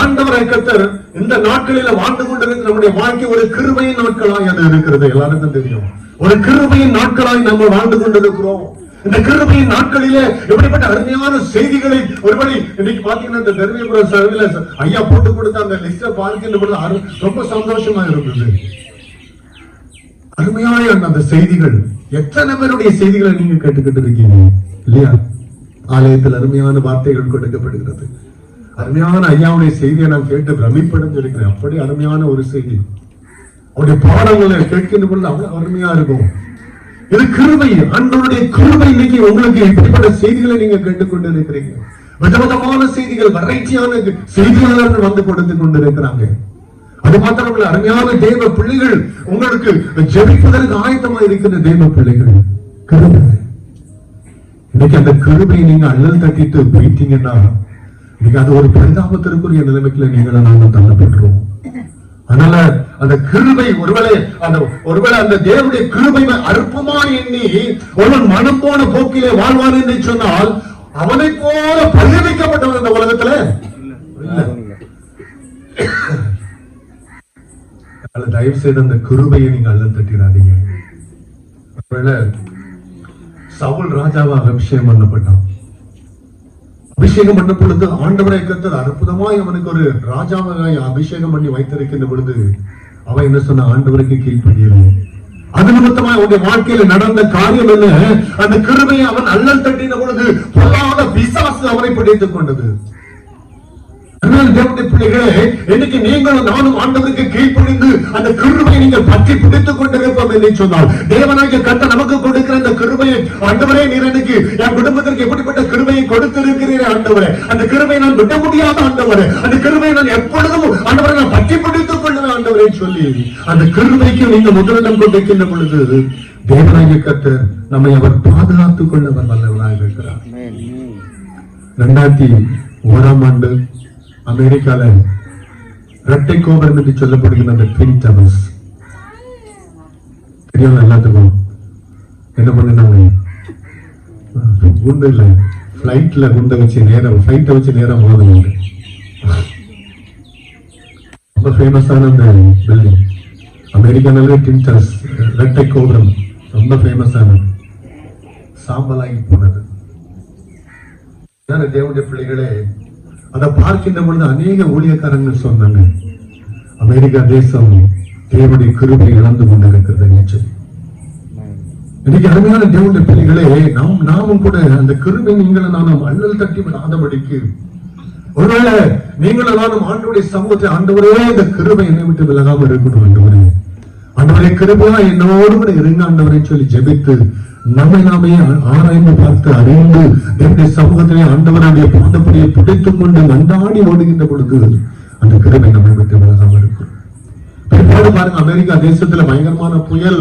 ஆண்டவராகிய கர்த்தர் இந்த நாட்களில வாழ்ந்து கொண்டிருக்கிற நம்முடைய வாழ்க்கை ஒரு கிருபையின் நாட்களாய் அது இருக்கிறது. எல்லாருக்கும் தெரியும், ஒரு கிருபையின் நாட்களாய் நம்ம வாழ்ந்து கொண்டிருக்கிறோம். இந்த கிருபையின் நாட்களிலே எப்படிப்பட்ட அருமையான செய்திகளை ஒருபடி இன்னைக்கு பாத்தீங்கன்னா இந்த தர்மபுரம் சர்வில ஐயா போட்டு கொடுத்த அந்த லிஸ்ட பார்க்கின்ற பொழுது ரொம்ப சந்தோஷமா இருந்தது. அருமையான அந்த செய்திகள், எத்தனை பேருடைய செய்திகளை நீங்க கேட்டுக்கிட்டு இருக்கீங்க இல்லையா? ஆலயத்தில் அருமையான வார்த்தைகள் கொடுக்கப்படுகிறது. அருமையான ஐயாவுடைய செய்தியை நான் கேட்டு பிரமிப்படைஞ்சிருக்கிறேன். அப்படி அருமையான ஒரு செய்தி, அவருடைய பாடங்களை கேட்கின்ற பொழுது அவ்வளவு அருமையா இருக்கும். இது கிருபை, ஆண்டவருடைய கிருபை. இன்னைக்கு உங்களுக்கு இப்படிப்பட்ட செய்திகளை நீங்க கேட்டுக்கொண்டு இருக்கிறீங்க. விதவிதமான செய்திகள், வெரைட்டியான செய்தியாளர்கள் வந்து கொடுத்து கொண்டிருக்கிறாங்க. அது மாத்திரமல்ல, அருமையான தேவ பிள்ளைகள் உங்களுக்கு ஜெபிப்பதற்கு ஆயத்தமா இருக்கிற தேவ பிள்ளைகள். கிருபை, இன்னைக்கு அந்த கிருபையை நீங்க அள்ளல் தட்டிட்டு போயிட்டீங்கன்னா நீங்க அது ஒரு பரிதாபத்திற்குரிய நிலைமைக்குள்ள நீங்கள நாம தள்ளப்படுறோம். அதனால அந்த கிருபை ஒருவேளை அந்த தேவனுடைய கிருபை அற்பமா எண்ணி ஒருவன் மனம் போன போக்கிலே வாழ்வான் என்று சொன்னால் அவனை போல பரிதவிக்கப்பட்டவன் இந்த உலகத்துல தயவு செய்து அந்த கிருபையை நீங்க அள்ளல் தட்டிடாதீங்க. ஒருவேளை சவுல் ராஜாவா அபிஷேகம் பண்ணப்பட்டான். அபிஷேகம் பண்ண பொழுது ஆண்டவரை கர்த்தர் அற்புதமாய் அவனுக்கு ஒரு ராஜாவாக அபிஷேகம் பண்ணி வைத்திருக்கின்ற பொழுது அவன் என்ன சொன்ன? ஆண்டவருக்கு கீழ்ப்படியணும். அது நிமித்தமா அவனுடைய வாழ்க்கையில நடந்த காரியம் என்ன? அந்த கிருபையை அவன் அள்ளல் தட்டின பொழுது பொல்லாத பிசாசு அவனை பிடித்துக் கொண்டது. தேவனுடைய பிள்ளைகளே, இன்னைக்கு நீங்களும் நானும் ஆண்டவருக்கு கீழ்ப்படிந்து அந்த கிருபையை நீங்கள் பற்றி பிடித்துக் கொண்டிருப்போம் என்று சொன்னால், தேவனாகிய கர்த்தர் நமக்கு கொடுக்கிற அந்த கிருபையை, ஆண்டவரே நீர் எனக்கு என் குடும்பத்திற்கு எப்படிப்பட்ட கிருபையை கொடுத்திருக்கிறீரே ஆண்டவரே, அந்த கிருபையை நான் விட முடியாத ஆண்டவரே, அந்த கிருபையை நான் எப்பொழுதும் ஆண்டவரை நான் பற்றி பிடித்துக் கொள்ளுவேன் ஆண்டவரே சொல்லி அந்த கிருபைக்கு நீங்கள் முதலிடம் கொண்டிருக்கின்ற பொழுது தேவனாகிய கர்த்தர் நம்மை அவர் பாதுகாத்துக் கொள்ள வல்லவராக இருக்கிறார். 2001ஆம் ஆண்டு அமெரிக்கால இரட்டை கோபுரம் என்று சொல்லப்படுகிற அந்த ட்வின் டவர்ஸ் தெரியும் எல்லாத்துக்கும். என்ன பண்ணுனாங்க? குண்டு இல்ல, பிளைட்ல குண்டை வச்சு நேரம் பிளைட்டை வச்சு நேரம் மோதுனாங்க. ரொம்ப ஃபேமஸான அந்த பில்டிங் அமெரிக்கானாலே ட்வின் டவர்ஸ் இரட்டை கோபுரம் ரொம்ப ஃபேமஸான சாம்பலாகி போனது. தேவனுடைய பிள்ளைகளே, அதை பார்க்கின்ற பொழுது அநேக ஊழியக்காரங்கள் சொன்னாங்க, அமெரிக்கா தேசம் தேவனுடைய கிருபை இழந்து கொண்டிருக்கிறது. இன்னைக்கு அருமையான தேவனுடைய பிள்ளைகளே, நாமும் கூட அந்த கிருபை நீங்களும் நானும் அள்ளல் தட்டி விடாதபடிக்கு, ஒருவேளை நீங்களும் நானும் ஆண்டவருடைய சமூகத்தை, ஆண்டவரே இந்த கிருபை என்னை விட்டு விலகாம இருக்கணும் ஆண்டவரே, ஆண்டவரே கிருபையா என்னோடு கூட இருங்க ஆண்டவரை சொல்லி ஜெபித்து நம்மை நாமே ஆராய்ந்து பார்த்து அறிந்து என்னுடைய சமூகத்திலே ஆண்டவருடைய பாதப்படியை பிடித்துக் கொண்டு மண்டாடி ஓடுகின்ற பொழுது அந்த கிருபை நம்மை விட்டு விலகாம இருக்கும். பிற்பாடு பாருங்க, அமெரிக்கா தேசத்துல பயங்கரமான புயல்,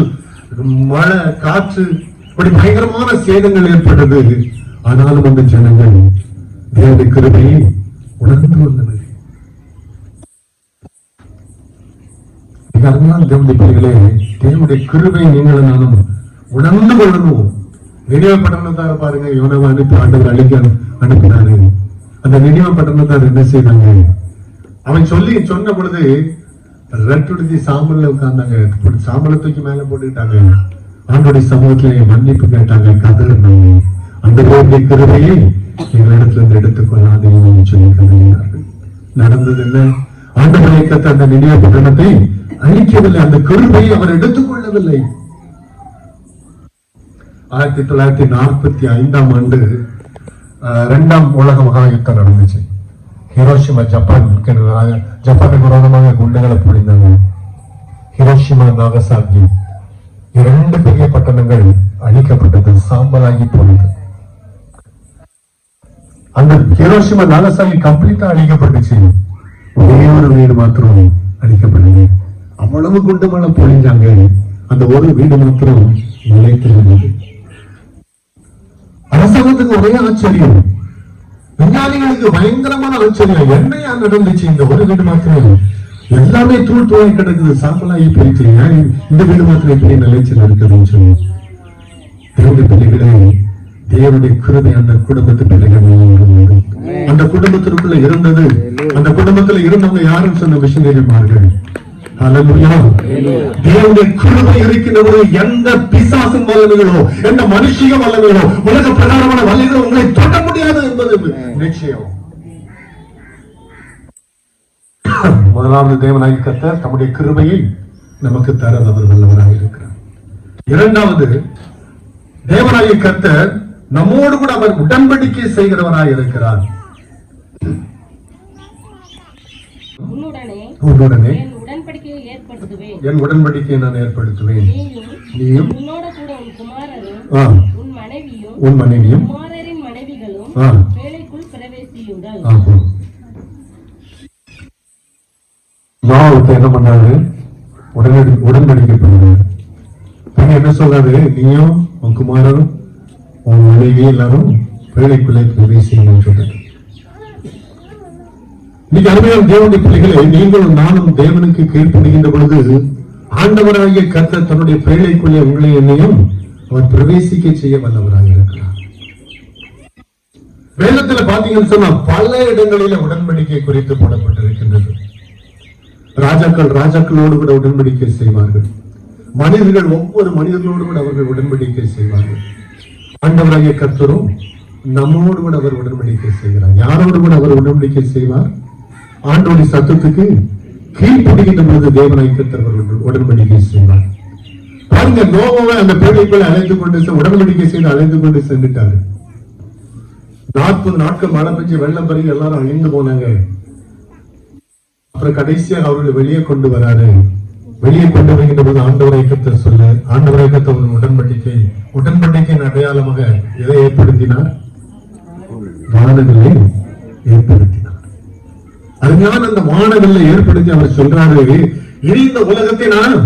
மழை, காற்று, இப்படி பயங்கரமான சேதங்கள் ஏற்பட்டது. ஆனாலும் அந்த ஜனங்கள் தேவனுடைய கிருபையை உணர்ந்து வந்தனர். தேவனுடைய பிள்ளைகளே, தேவனுடைய கிருபை நீங்களும் நானும் உணர்ந்து கொள்ளணும். நினைவு பட்டணத்தார பாருங்க, இவனவ அனுப்பி ஆண்டவர் அழிக்க அனுப்பினாரு. அந்த நினைவு பட்டணத்தார் என்ன செய்தாங்க? அவன் சொன்ன பொழுது ரெட்டுடுத்தி சாம்பல்ல உட்கார்ந்தாங்க. சாம்பலை தூக்கி மேல போட்டுக்கிட்டாங்க. ஆண்டோடைய சமூகத்திலே மன்னிப்பு கேட்டாங்க, கதறினாங்க. அந்த கிருபையை எங்களிடத்திலிருந்து எடுத்துக்கொள்ளாதீங்கன்னு சொல்லி கதறினார்கள். நடந்தது என்ன? ஆண்டவரை கத்த அந்த நினைவு பட்டணத்தை அழிக்கவில்லை, அந்த கிருபையை அவர் எடுத்துக்கொள்ளவில்லை. 1945 ஆண்டு 2ஆம் உலக மகா யுத்தம் நடந்துச்சு. ஹிரோஷிமா ஜப்பானுக்கு விரோதமாக குண்டுகளை பொழிந்தாங்க. ஹிரோஷிமா நாகசாகி 2 பெரிய பட்டணங்கள் அழிக்கப்பட்டது, சாம்பலாகி போனது. அந்த ஹிரோஷிமா நாகசாகி கம்ப்ளீட்டா அழிக்கப்பட்டுச்சு. ஒரே ஒரு வீடு மாத்திரம் அழிக்கப்பட்டது. அவ்வளவு குண்டு மழை பொழிஞ்சாங்க, அந்த ஒரு வீடு மாத்திரம் நிலைத்திருந்தது. அரசாங்கத்துக்கு ஒரே ஆச்சரியம், விஞ்ஞானிகளுக்கு பயங்கரமான ஆச்சரியம். என்னையா நடந்துச்சு? இந்த ஒரு வீடு மாத்திரம் எல்லாமே தூள் தூளாய் கிடக்குது, சாம்பலாகி போயிடுச்சு. இந்த வீடு மாத்திரம் எப்படி நிலைச்சு இருக்குதுன்னு சொல்லி தேவனுடைய பிள்ளைகளே, தேவனுடைய கிருபை அந்த குடும்பத்து பிள்ளைகள் இருந்தது. அந்த குடும்பத்திற்குள்ள இருந்தது. அந்த குடும்பத்துல இருந்தவங்க யாரும் சொன்ன மிஷனரிமார்கள். தேவனுடைய கிருபை இருக்கின்றவர்களோ எந்த பிசாசின் வல்லமைகளோ எந்த மனுஷிக வல்லமைகளோ உலக பிரகாரமான வல்லமைகளோ உங்களை தொட முடியாது என்பது நிச்சயம். முதலாவது தேவனாகி கர்த்தர் தம்முடைய கிருபையை நமக்கு தர அவர் வல்லவராக இருக்கிறார். இரண்டாவது, தேவனாகி கர்த்தர் நம்மோடு கூட அவர் உடன்படிக்கை செய்கிறவராக இருக்கிறார். உன்னுடனே என் உடன்படிக்கையை நான் ஏற்படுத்துவேன். நீயும் உன் மனைவியும் என்ன பண்ணாரு? உடன்படிக்கை பண்ணாரு. என்ன சொல்றாரு? நீயும் உன் குமாரரும் உன் மனைவி எல்லாரும் வேலைக்குள்ளே பிரவேசிக்கணும்னு சொல்றாரு. இன்னைக்கு அருமையான தேவனுடைய பிள்ளைகளை, நீங்களும் நானும் தேவனுக்கு கீழ்ப்படுகின்ற பொழுது ஆண்டவராகிய கர்த்தர் தன்னுடைய பேழைக்குள்ளே உங்களை என்னையும் அவர் பிரவேசிக்க செய்ய வல்லவராக இருக்கிறார். வேதத்துல பாத்தீங்கன்னு சொன்னா பல இடங்களில உடன்படிக்கை குறித்து போடப்பட்டிருக்கின்றது. ராஜாக்களோடு கூட உடன்படிக்கை செய்வார்கள். மனிதர்கள் ஒவ்வொரு மனிதர்களோடு கூட அவர்கள் உடன்படிக்கை செய்வார்கள். ஆண்டவராகிய கர்த்தரும் நம்மோடு கூட அவர் உடன்படிக்கை செய்கிறார். யாரோடு கூட அவர் உடன்படிக்கை செய்வார்? ஆண்டோடைய சத்தத்துக்கு கீழ்ப்படுகின்ற பொழுது தேவனாகிய கர்த்தர் அவர் உடன்படிக்கை செய்வார். பாருங்க, நோவாவை அந்த பேழைக்குள்ள அழைத்து கொண்டு உடன்படிக்கை செய்து அழைத்து கொண்டு சென்றுட்டாரு. 40 நாட்கள் மழை பெஞ்சு வெள்ளம் பெருகி எல்லாரும் அழிந்து போனாங்க. அப்புறம் கடைசியாக அவர்களை வெளியே கொண்டு வராரு. வெளியே கொண்டு வருகின்ற போது ஆண்டவராகிய கர்த்தர் சொல்லு, ஆண்டவராகிய கர்த்தர் உடன்படிக்கையின் அடையாளமாக எதை ஏற்படுத்தினார்? வானவில்லை ஏற்படுத்தினார். அதனால அந்த வானவில்லை ஏற்படுத்தி அவர் சொல்றாரு, இனி இந்த உலகத்தை நான்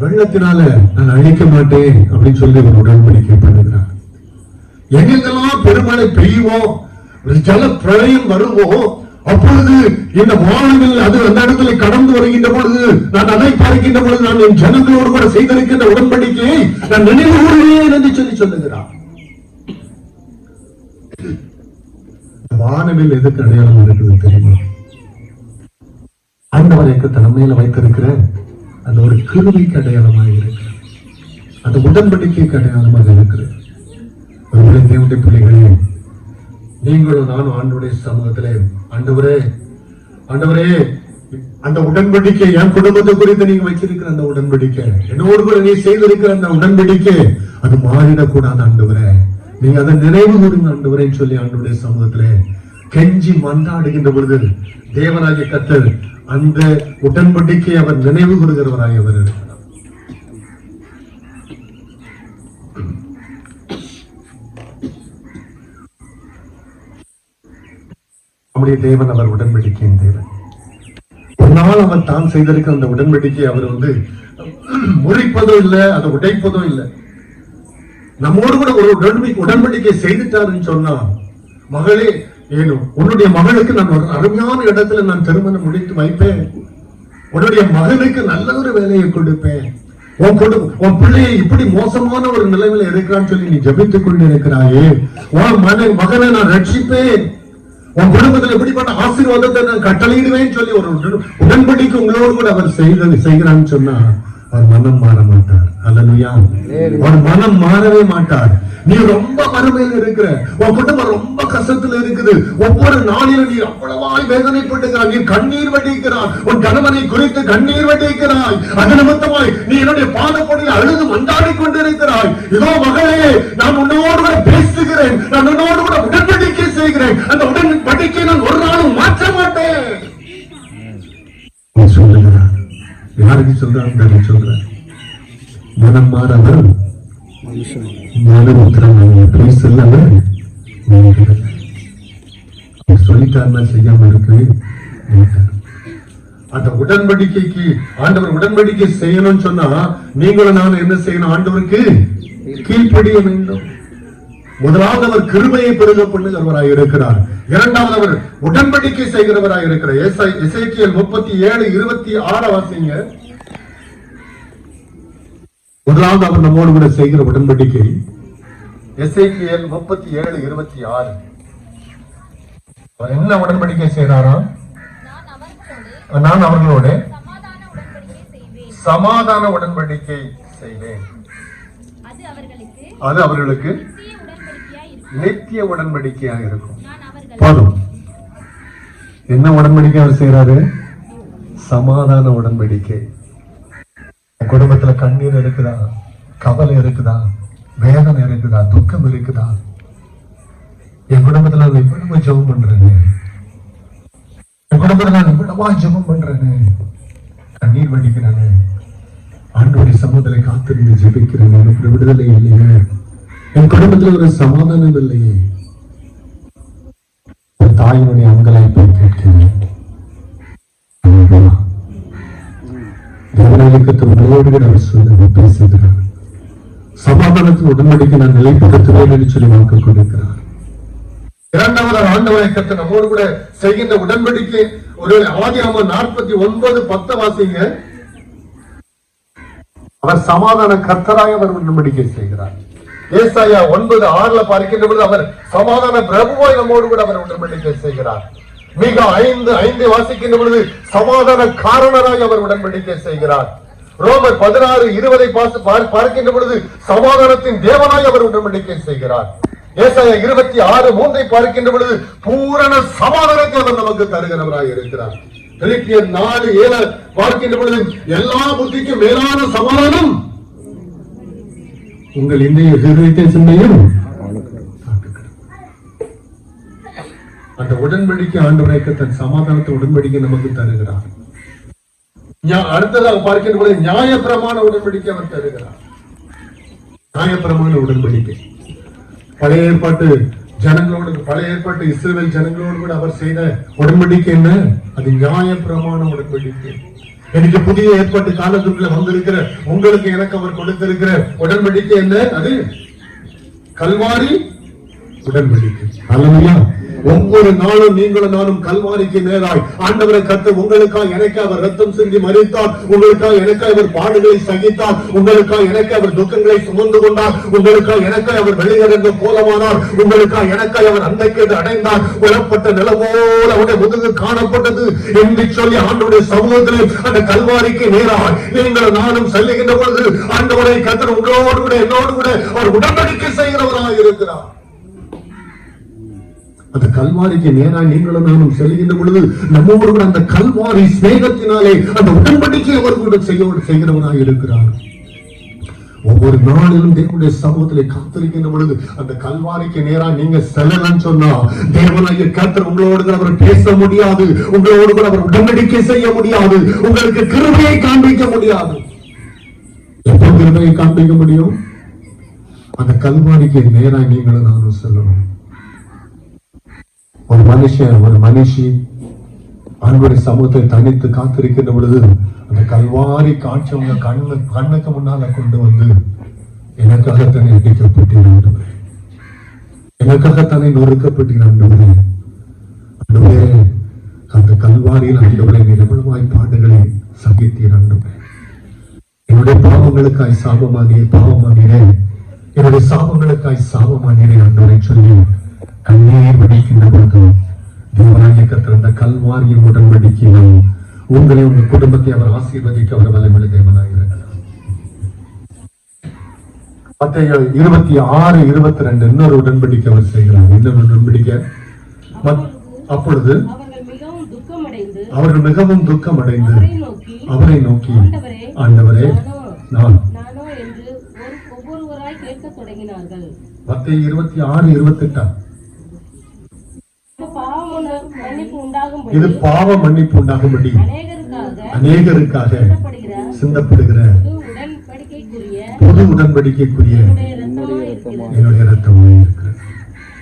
வெள்ளத்தினால நான் அழிக்க மாட்டேன் அப்படின்னு சொல்லி ஒரு உடன்படிக்கை பண்ணுகிறார். எங்கெங்கெல்லாம் பெருமழை பெய்யுவோம், ஜல பிரளயம் வருவோம், அப்பொழுது இந்த வானவில் அது அந்த இடத்துல கடந்து வருகின்ற பொழுது நான் அதை பார்க்கின்ற பொழுது நான் என் ஜனங்களோடு கூட செய்திருக்கின்ற உடன்படிக்கையை நான் நினைவு கூறுவேன் என்று சொல்லி சொல்லுகிறார். வானவில் எதுக்கு அடையாளம் இருக்குது தெரியுமா? ஆண்டவருக்கு தன்மையில வைத்திருக்கிற அந்த ஒரு கிருபைக்கு அடையாளமாக இருக்கிற அந்த உடன்படிக்கைக்கு அடையாளமாக இருக்கிறது. தேவனுடைய பிள்ளைகளே, நீங்களும் நானும் ஆண்டவருடைய சமூகத்திலே, ஆண்டவரே அந்த உடன்படிக்கை என் குடும்பத்தை குறித்து நீங்க வச்சிருக்கிற அந்த உடன்படிக்கை, என்னோடு கூட நீ செய்திருக்கிற அந்த உடன்படிக்கை அது மாறிடக்கூடாது ஆண்டவரே, நீங்க அதை நினைவு கூறுங்க ஆண்டவரேன்னு சொல்லி ஆண்டவருடைய சமூகத்திலே கெஞ்சி மன்றாடுகின்ற பொழுது தேவனாகிய கர்த்தர் அந்த உடன்படிக்கை அவர் நினைவு கூறுகிறவராக அவர் இருக்கிறார். நம்முடைய தேவன் அவர் உடன்படிக்கையின் தேவன். ஒரு நாள் அவர் தான் செய்திருக்கிற அந்த உடன்படிக்கை அவர் முறிப்பதும் இல்லை, அதை உடைப்பதும் இல்லை. நம்மோடு கூட ஒரு உடன்படிக்கை செய்துட்டாருன்னு சொன்னா, மகளே ஏனும் உன்னுடைய மகளுக்கு நான் ஒரு அருமையான இடத்துல நான் திருமணம் முடித்து வைப்பேன், உன்னுடைய மகனுக்கு நல்ல ஒரு வேலையை கொடுப்பேன், உன் பிள்ளையை இப்படி மோசமான ஒரு நிலைமையில இருக்கிறான்னு சொல்லி நீ ஜபித்துக் கொண்டு இருக்கிறாயே, உன் மகனை நான் ரட்சிப்பேன், உன் குடும்பத்தில் எப்படிப்பட்ட ஆசீர்வாதத்தை நான் கட்டளையிடுவேன்னு சொல்லி ஒரு உடன்படிக்கை உங்களோடு கூட அவர் செய்கிறான்னு சொன்னா, அவர் மனம் மாற மாட்டார். அல்லேலூயா. அவர் மனம் மாறவே மாட்டார். நீ ரொம்ப வறுமையில் இருக்கிற, உன் குடும்பம் ரொம்ப கஷ்டத்துல இருக்குது, ஒவ்வொரு நாளிலும் நீ அவ்வளவாய் வேதனைப்பட்டுகிறாய், நீ கண்ணீர் வடிக்கிறாய், உன் கணவனை குறித்து கண்ணீர் வடிக்கிறாய், அது நிமித்தமாய் நீ என்னுடைய பாதப்படியில் அழுது மண்டாடி கொண்டிருக்கிறாய். இதோ மகளே, நான் உன்னோடு கூட பேசுகிறேன், நான் உன்னோடு கூட உடன்படிக்கை செய்கிறேன், அந்த உடன்படிக்கை நான் ஒரு நாளும் மாற்ற மாட்டேன் சொல்லுகிறார். யாருக்கு சொல்றாங்க? சொல்ற மனம் மாறவர் சொல்லிட்டாருன்னா செய்யாம இருக்கவே மாட்டார். அந்த உடன்படிக்கைக்கு ஆண்டவர் உடன்படிக்கை செய்யணும்னு சொன்னா நீங்களும் நானும் என்ன செய்யணும்? ஆண்டவருக்கு கீழ்ப்படிய வேண்டும். முதலாவது அவர் கிருபையை பெருக பண்ணுகிறவராய் இருக்கிறார். இரண்டாவது அவர் உடன்படிக்கை செய்கிறவராய் இருக்கிறார். எசேக்கியேல் 37:26 வாசிங்க. முதலாவது அவர் நம்மோடு கூட செய்கிற உடன்படிக்கை எசேக்கியேல் 37:26. அவர் என்ன உடன்படிக்கை செய்கிறாரா? நான் அவர்களோடு சமாதான உடன்படிக்கை செய்வேன், அது அவர்களுக்கு நித்திய உடன்படிக்கையாக இருக்கும். போதும். என்ன உடன்படிக்கை அவர் செய்யறாரு? சமாதான உடன்படிக்கை. குடும்பத்துல கண்ணீர் இருக்குதா, கவலை இருக்குதா, வேதனை இருக்குதா, துக்கம் இருக்குதா? என் குடும்பத்துல நான் இவ்வளவு ஜெபம் பண்றேன்னு, என் குடும்பத்துல நான் இவ்வளவா ஜெபம் பண்றேன்னு, கண்ணீர் வடிக்கிறேன்னு, ஆண்டவருடைய சமூகத்திலே காத்திருந்து ஜெபிக்கிறேன், எனக்கு விடுதலை இல்லையே, என் குடும்பத்துல ஒரு சமாதானம் இல்லையே. தாயினுடைய அங்கலாய்ப்பை கேட்கிறேன். பேசுகிறார். சமாதானத்தின் உடன்படிக்கை நான் நிலைப்படுத்துவேன் என்று சொல்லி வாக்கு கொடுக்கிறார். இரண்டாவது ஆண்டவரை கர்த்தர் நம்மோடு கூட செய்கின்ற உடன்படிக்கை ஒரு ஆதியாகமம் 49:10 வாசிங்க. அவர் சமாதான கர்த்தராய் அவர் உடன்படிக்கை செய்கிறார். ஏசாயா 9:6 பார்க்கின்ற பொழுது அவர் சமாதான பிரபுவாய் நம்மோடு கூட அவர் உடன்படிக்கை செய்கிறார். மிக 5:5 வாசிக்கின்ற பொழுது சமாதான காரணராய் அவர் உடன்படிக்கை செய்கிறார். ரோமர் 16:20 பார்க்கின்ற பொழுது சமாதானத்தின் தேவனாய் அவர் உடன்படிக்கை செய்கிறார். ஏசாயா 26:3 பார்க்கின்ற பொழுது பூரண சமாதானத்தை அவர் நமக்கு தருகிறவராய் இருக்கிறார். பிலிப்பியர் 4:7 பார்க்கின்ற பொழுது எல்லா புத்திக்கும் மேலான சமாதானம் உங்கள் இன்றைய ஹிருதயத்தை சிந்தையும். அந்த உடன்படிக்கை ஆண்டவரை தன் சமாதானத்தை உடன்படிக்கை நமக்கு தருகிறார். அடுத்ததாக பார்க்கின்ற பொழுது நியாயப்பிரமாண உடன்படிக்கை அவர் தருகிறார். நியாயப்பிரமாண உடன்படிக்கை பழைய ஏற்பாட்டு ஜனங்களோடு, பழைய ஏற்பாட்டு இஸ்ரவேல் ஜனங்களோடு கூட அவர் செய்த உடன்படிக்கை என்ன? அது நியாயப்பிரமாண உடன்படிக்கை. எனக்கு புதிய ஏற்பாட்டு காலத்துக்குள்ள வந்திருக்கிற உங்களுக்கு எனக்கு அவர் கொடுத்திருக்கிற உடன்படிக்கை என்ன? அது கல்வாரி உடன்படிக்கை. அல்லேலூயா. ஒவ்வொரு நாளும் நீங்களும் நானும் கல்வாரிக்கு நேராய் ஆண்டவரை கர்த்தர் உங்களுக்காக எனக்கு அவர் ரத்தம் சிந்தி மரித்தார், உங்களுக்காக எனக்கு அவர் பாடுகளை சகித்தார், உங்களுக்காக எனக்கு அவர் துக்கங்களை சுமந்து கொண்டார், உங்களுக்காக எனக்கு அவர் வெளியிறங்க போலமானார், உங்களுக்காக எனக்கு அவர் அன்றைக்கு அடைந்தார், உலப்பட்ட நிலவோடு அவருடைய முதுகு காணப்பட்டது என்று சொல்லி ஆண்டவருடைய சமூகத்திலே அந்த கல்வாரிக்கு நேராய் நீங்களும் நானும் செல்லுகின்ற பொழுது ஆண்டவரை கர்த்தர் உங்களோடு கூட என்னோடு கூட அவர் உடன்படிக்கை செய்கிறவராக இருக்கிறார். அந்த கல்வாரிக்கு நேராக நீங்களும் நானும் செல்கின்ற பொழுது நம்மோடு கூட அந்த கல்வாரி ஸ்நேகத்தினாலே அந்த உடன்படிக்கை அவர் கூட செய்கிறவனாக இருக்கிறார். ஒவ்வொரு நாளிலும் தேவனுடைய சமூகத்திலே காத்திருக்கின்ற பொழுது அந்த கல்வாரிக்கு நேராக நீங்க செல்லலன்னு சொன்னா தேவனாகிய கர்த்தர் உங்களோடு கூட அவர் பேச முடியாது, உங்களோடு கூட அவர் உடன்படிக்கை செய்ய முடியாது, உங்களுக்கு கிருபையை காண்பிக்க முடியாது. எப்போ கிருபையை காண்பிக்க முடியும்? அந்த கல்வாரிக்கு நேராக நீங்களும் நானும் செல்லணும். ஒரு மனுஷன், ஒரு மனுஷி ஆண்டவருடைய சமூகத்தை தனித்து காத்திருக்கின்ற பொழுது அந்த கல்வாரி காட்சி உங்க கண்ணுக்கு முன்னால கொண்டு வந்து எனக்காக தன்னை அடிக்கப்பட்டு, எனக்காக தன்னை நொறுக்கப்பட்டு, அந்த கல்வாரியில் ஆண்டவரை நிரபலமாய் பாடுகளை சகித்தீர். ஆண்டவரே, என்னுடைய பாவங்களுக்காய் பாவமானீரே, என்னுடைய சாபங்களுக்காய் சாபமானீரே ஆண்டவரை சொல்லி கண்ணீர் வடிக்கின்ற பொழுது தேவனாகிய கர்த்தர் அந்த கல்வாரியின் உடன்படிக்கையை உங்களை உங்க குடும்பத்தை அவர் ஆசீர்வதிக்க அவர் வல்லமையுள்ள தேவனாக இருக்கிறார். மத்தேயு 26:22 இன்னொரு உடன்படிக்கை அவர் செய்கிறார். இன்னொரு உடன்படிக்கை. அப்பொழுது அவர்கள் மிகவும் துக்கமடைந்து அவரை நோக்கி, ஆண்டவரே, நான் மத்தேயு 26:28 இது பாவ மன்னிப்பு உண்டாகும்படி அநேகருக்காக சிந்தப்படுகிற புது உடன்படிக்கைக்குரிய என்னுடைய ரத்தமாக இருக்கிறது.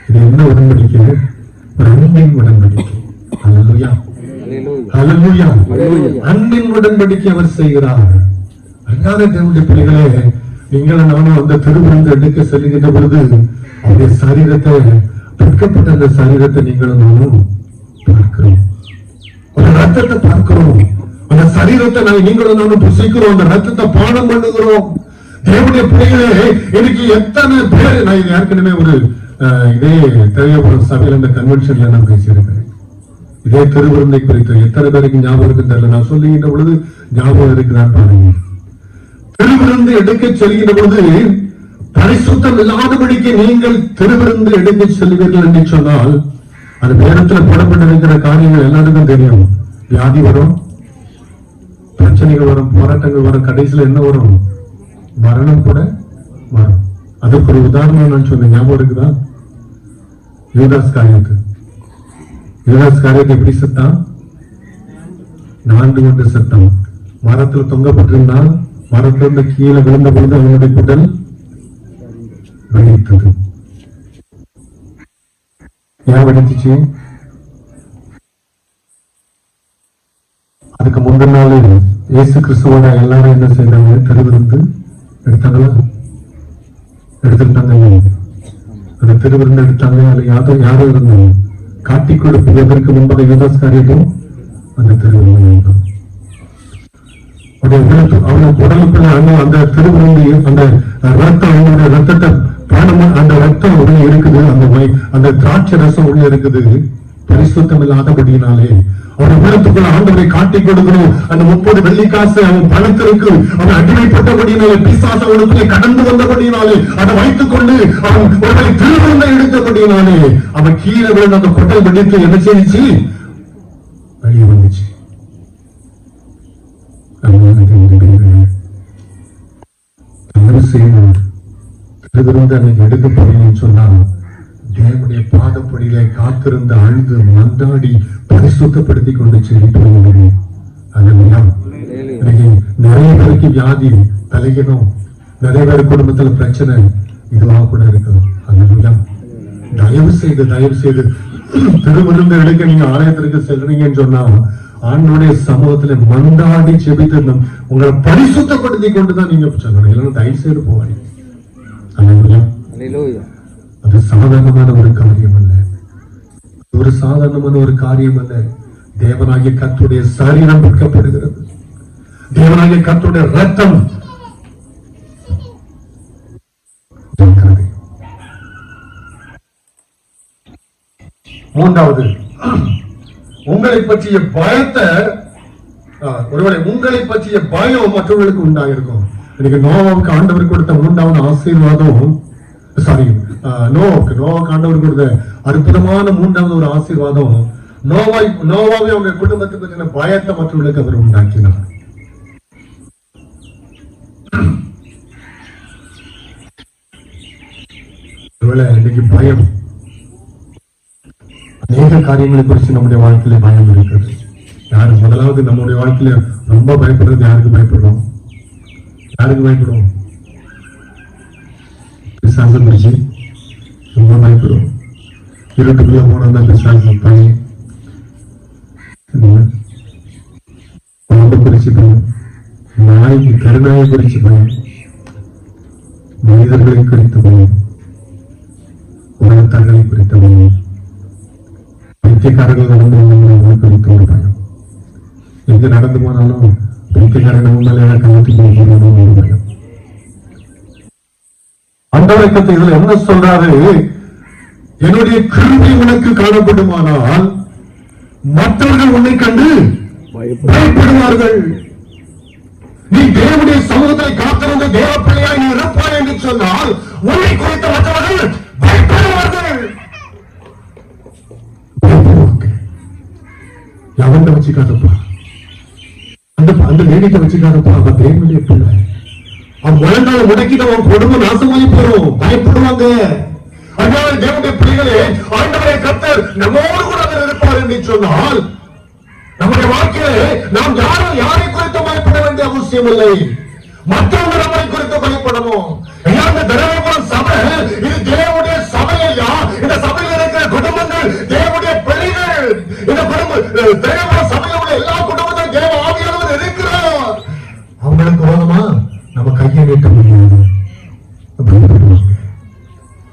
இது என்ன உடன்படிக்கை? ஒரு அன்பின் உடன்படிக்கை. ஹல்லேலூயா, ஹல்லேலூயா. அன்பின் உடன்படிக்கை அவர் செய்கிறார். அன்பான தேவனுடைய பிள்ளைகளே, நீங்களும் நானும் அந்த திருவிருந்து எடுக்க செல்கின்ற பொழுது அவருடைய சரீரத்தை, பிற்கப்பட்ட அந்த சரீரத்தை நீங்களும் நானும் பார்க்கிறோம். ஒரு ரத்தத்தை பார்க்கிறோம். அந்த சரீரத்தை நீங்களும் நானும் புசிக்கிறோம். அந்த ரத்தத்தை பானம் பண்ணுகிறோம். தேவனுடைய பிள்ளைகளே, எனக்கு எத்தனை பேர், நான் இது ஏற்கனவே ஒரு இதே தேவையான சபையில் இந்த கன்வென்ஷன்ல நான் பேசியிருக்கிறேன். இதே திருவிருந்தை குறித்து எத்தனை பேருக்கு ஞாபகம் இருக்கு தெரியல. நான் சொல்லுகின்ற பொழுது ஞாபகம் இருக்குதான் பாருங்க. திருவிருந்து எடுக்க செல்கின்ற பொழுது பரிசுத்தம் இல்லாதபடிக்கு நீங்கள் திருவிருந்து எடுக்க செல்வீர்கள் என்று சொன்னால், அது வேதத்தில் போடப்பட்டிருக்கிற காரியங்கள் எல்லாருக்கும் தெரியும். வியாதி வரும், பிரச்சனைகள் வரும், போராட்டங்கள் வரும், கடைசியில் என்ன வரும்? மரணம் கூட வரும். அதுக்கு ஒரு உதாரணம் நான் சொன்னேன், ஞாபகம் இருக்குதா? யூதாஸ் காரியத்தை எப்படி செத்தான்? 4 கொண்டு செத்தான். மரத்தில் தொங்கப்பட்டிருந்தால் மரத்திலிருந்து கீழே விழுந்த பொழுது அவனுடைய குடல் வெடித்தது. ஏன் வெடித்துச்சு? அதுக்கு முந்தின நாள் இயேசு கிறிஸ்துவோட எல்லாரும் என்ன செய்தாங்க? திருவிருந்து எடுத்தாங்களா? எடுத்துட்டாங்க. அந்த திருவிருந்து எடுத்தாங்க. அதுல யாரும் இருந்தாங்க? காட்டி கொடுப்பதற்கு முன்பதாக யூதாஸ் காரியத்தையும் அந்த திருவிருந்து அவனுடைய உடலுக்குள்ள அந்த திருவிருந்து, அந்த ரத்தம், அவனுடைய ரத்தத்தை பானம், அந்த ரத்தம் உள்ள இருக்குது, அந்த திராட்சை ரசம் உள்ள இருக்குது. பரிசுத்தம் இல்லாதபடியினாலே அவன் உள்ளத்துக்குள்ள ஆண்டவரை காட்டி கொடுக்கணும். அந்த 30 வெள்ளிக்காசு அவன் பணத்திற்கு அவன் அடிமைப்பட்டபடியினாலே, பிசாசு அவனுக்குள்ளே கடந்து வந்தபடியினாலே, அதை வைத்துக் கொண்டு அவன் ஒருவரை திருவிருந்தை எடுத்தபடியினாலே அவன் கீழே விழுந்த அந்த கொட்டை வெடித்து என்ன செய்ச்சு? வெளியே வந்துச்சு. திருவிருந்து அன்னைக்கு எடுக்க போறீங்கன்னு சொன்னால், தேவனுடைய பாதப்படியிலே காத்திருந்த அழுது மன்றாடி பரிசுத்தப்படுத்தி கொண்டு செல்லிட்டு நிறைய பேருக்கு வியாதி தலைக்கணும், நிறைய பேர் குடும்பத்துல பிரச்சனை இதுவா கூட இருக்கலாம். அதுதான் தயவு செய்து திருவிருந்து எடுக்க நீங்க ஆலயத்திற்கு செல்றீங்கன்னு சொன்னா, ஆண்டவருடைய சமூகத்துல மன்றாடி செபித்து உங்களை பரிசுத்தப்படுத்தி கொண்டுதான் நீங்க சொல்லணும். இல்லைன்னா தயவு செய்து போவாங்க. அது சாதாரணமான ஒரு காரியம் அல்ல. ஒரு சாதாரணமான ஒரு காரியம் அல்ல. தேவனாகிய கர்த்தருடைய சரீரம் விற்கப்படுகிறது. தேவனாகிய கர்த்தருடைய ரத்தம். மூன்றாவது, உங்களை பற்றிய பயத்தை, ஒருவேளை உங்களை பற்றிய பயம் மற்றவர்களுக்கு உண்டாயிருக்கும். இன்னைக்கு நோவாவுக்கு ஆண்டவர் கொடுத்த 3வது ஆசீர்வாதம், நோவாவுக்கு ஆண்டவர் கொடுத்த அற்புதமான 3வது ஒரு ஆசீர்வாதம், நோவாவை அவங்க குடும்பத்தை பற்றின பயத்தை மற்றவர்களுக்கு அவர் உண்டாக்கினார். இன்னைக்கு பயம், அநேக காரியங்களை குறித்து நம்முடைய வாழ்க்கையில பயம் இருக்கிறது. யாரு முதலாவது நம்முடைய வாழ்க்கையில ரொம்ப பயப்படுறது? யாருக்கு பயப்படுறோம்? பிசாசு குறிச்சு ரொம்ப பயப்படுறோம். இருட்டுக்குள்ள போனா பிசாசு பயம், பாம்பு குறிச்சு பயம், நாய்க்கு கருநாயை குறிச்சு பயம், மனிதர்களை குறித்த பயம், உலகத்தார்களை குறித்த பயம், பைத்தியக்காரர்கள் நடந்து வந்தவங்களை குறித்த ஒரு பயம். எங்க நடந்து போனாலும் பைத்தியக்காரர்கள் முன்னாலே கலத்தி போகணும் ஒரு பயம். அந்த வழக்கத்தை இதுல என்ன சொல்றாரு? என்னுடைய கிருபை உனக்கு காணப்படுமானால் மற்றவர்கள் உன்னை கண்டு பயப்படுவார்கள். நீ தேவனுடைய சமூகத்தை காத்திருந்து தேவ பிள்ளையாய் நீ இருப்பாய் என்று சொன்னால் உன்னை குறித்த மற்றவர்கள் பயப்படுவார்கள். அவன் வச்சுக்காதப்பா, அந்த லேடிட்ட வச்சுக்காதப்பா. அவன் தேவனுடைய பிள்ளை. அவன் முழங்கால முடக்கிட்டு அவன் குடும்பம் நாசமாயி போறோம், பயப்படுவாங்க. அதனால தேவனுடைய பிள்ளைகளே, ஆண்டவரை கர்த்தர் நம்மோடு கூட இருப்பார் என்று சொன்னால் நம்முடைய வாழ்க்கையிலே நாம் யாரை குறித்து பயப்பட வேண்டிய அவசியம் இல்லை. மற்றவங்க நம்மை குறித்து பயப்படணும். இந்த தர்மபுரம் சபை இது தேவனுடைய சபையா? இந்த சபையில் இருக்கிற குடும்பங்கள் தேவனுடைய பிள்ளைகள். இந்த தர்மபுரம் சபையில் உள்ள எல்லா குடும்பத்திலும் தேவ ஆவியானவர் இருக்கிறார். அவங்களுக்கு போதுமா நம்ம கையை நீட்ட முடியாது,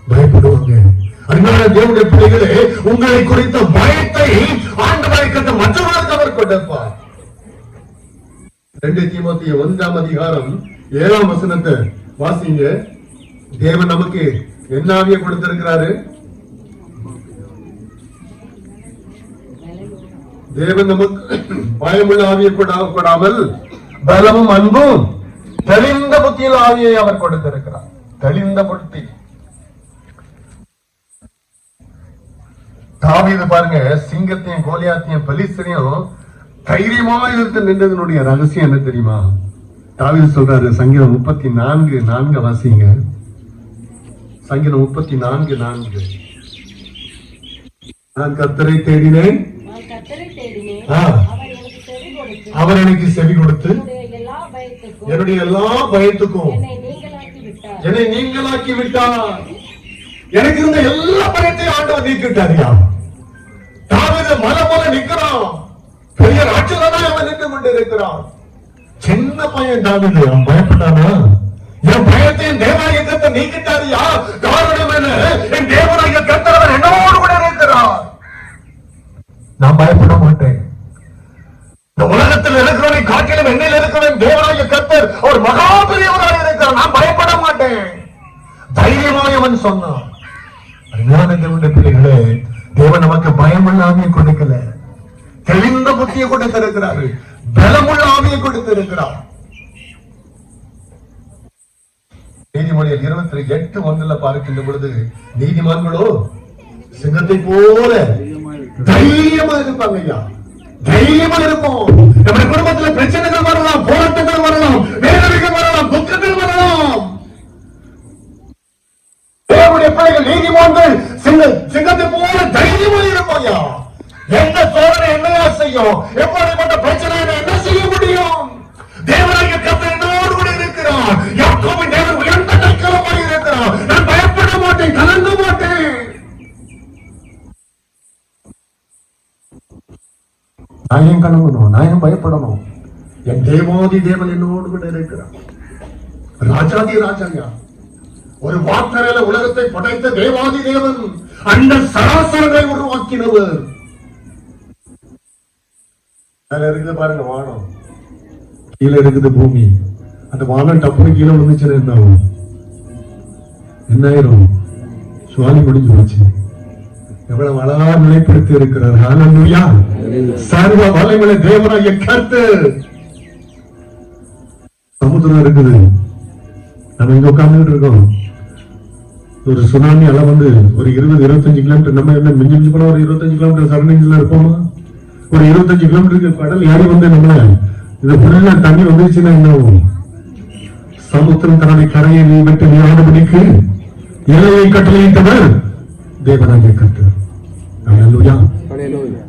பயப்படுவாங்க. அதனால தேவனுடைய பிள்ளைகளே, உங்களை குறித்த பயத்தை ஆண்டவரை கண்ட மற்றவர்களுக்கு அவர் கொண்டிருப்பார். 2 தீமோத்தேயு 1:7 வாசிங்க. தேவன் நமக்கு என்ன ஆவியை கொடுத்திருக்கிறாரு? தேவன் நமக்கு பயமுள்ள ஆவியை கொடாமல் பலமும் அன்பும் தெளிந்த புத்தியில் ஆவியை அவர் கொடுத்திருக்கிறார். தெளிந்த புத்தி. தாவீது பாருங்க, சிங்கத்தையும் கோலியாத்தையும் பெலிஸ்தரையும் தைரியமா இருந்து நின்றதனுடைய ரகசியம் என்ன தெரியுமா? தாவீது சொல்றாரு, சங்கீதம் 34:4 வாசிங்க. சங்கீதம் 34:4. நான் கர்த்தரை தேடினேன், அவர் எனக்கு செவி கொடுத்து என்னுடைய எல்லா பயத்துக்கும் என்னை நீங்களாக்கி விட்டார். எனக்கு இருந்த எல்லா பயத்தையும் ஆண்டவர் நீக்கிட்டாரியா. தாவீது மலை போல நிற்கிறான், பெரிய ராட்சசனாய் அவன் நின்று கொண்டு இருக்கிறான். சின்ன பையன் தாவீது, அவன் பயப்பட்டானா? என் பயத்தையும் தேவனாகிய கர்த்தர் நீக்கிட்டாரியா. காரணம் என்ன? என் தேவனாகிய கர்த்தர் அவர் என்னோடு கூட இருக்கிறார். நான் பயப்பட மாட்டேன். இந்த உலகத்தில் இருக்கிறவனை காட்டிலும் என்னில் இருக்கிறவன் தேவனாகிய கர்த்தர் அவர் மகா பெரியவராக இருக்கிறார். நான் பயப்பட மாட்டேன். தைரியமாய் அவன் சொன்னான். தேவனுடைய பிள்ளைகளே, தேவன் நமக்கு பயமுள்ள ஆவியை கொடுக்கல, தெளிந்த புத்தியை கொடுத்திருக்கிறார், பலமுள்ள ஆவியை கொடுத்திருக்கிறார். நீதிமொழியில் 28:1 பார்க்கின்ற பொழுது, நீதிமான்களோ சிங்கத்தை போல தைரியமா இருப்பாங்க ஐயா. தைரியமா இருப்போம். நம்முடைய குடும்பத்தில் பிரச்சனைகள் வரலாம், போராட்டங்கள் வரலாம், வேதனைகள் வரலாம், துக்கங்கள் வரலாம். தேவனுடைய பிள்ளைகள் நீதிமான்கள் சிங்கத்தை போல தைரியமா இருப்பாங்க. எந்த சோதனை என்னையா செய்யும்? எப்படிப்பட்ட பிரச்சனை என்ன செய்ய முடியும்? தேவனாகிய கர்த்தர் என்னோடு கூட இருக்கிறார். யாக்கோபின் தேவன் உயர்ந்த நற்களமாய் இருக்கிறார். நான் பயப்பட மாட்டேன், கலங்க மாட்டேன். நான் ஏன் கலங்கணும்? நான் ஏன் பயப்படணும்? என் தேவாதி தேவன் என்னோடு கூட இருக்கிறார். ராஜாதி ராஜாயா, ஒரு வார்த்தையில உலகத்தை படைத்த தேவாதி தேவன், அந்த சராசரங்களை உருவாக்கினவர். மேல இருக்குது பாருங்க வானம், கீழே இருக்குது பூமி. அந்த வானம் டப்புனு கீழே விழுந்துச்சுன்னா என்ன ஆகும்? என்ன ஆயிரும்? சுவாலி முடிஞ்சு போச்சு. எவ்வளவு அழகா நிலைப்படுத்தி இருக்கிறார். ஹல்லேலூயா. சர்வ வல்லமையுள்ள தேவனாகிய கர்த்தர். சமுத்திரம் இருக்குது, நம்ம இங்க உட்கார்ந்துட்டு இருக்கோம். ஒரு சுனாமி அலை வந்து ஒரு 20-25 கிலோமீட்டர், நம்ம என்ன மிஞ்சி போனா ஒரு 25 கிலோமீட்டர் சரௌண்டிங்ஸ்ல இருப்போமா? ஒரு 25 கிலோமீட்டருக்கு கடல் ஏறி வந்து நம்மள இது ஃபுல்லா தண்ணி வந்துருச்சுன்னா என்ன ஆகும்? சமுத்திரம் தன்னுடைய கரையை நீ விட்டு நீராடுபடிக்கு இலையை கட்டளையிட்டவர் தேவனாகிய கர்த்தர். ஹல்லேலூயா.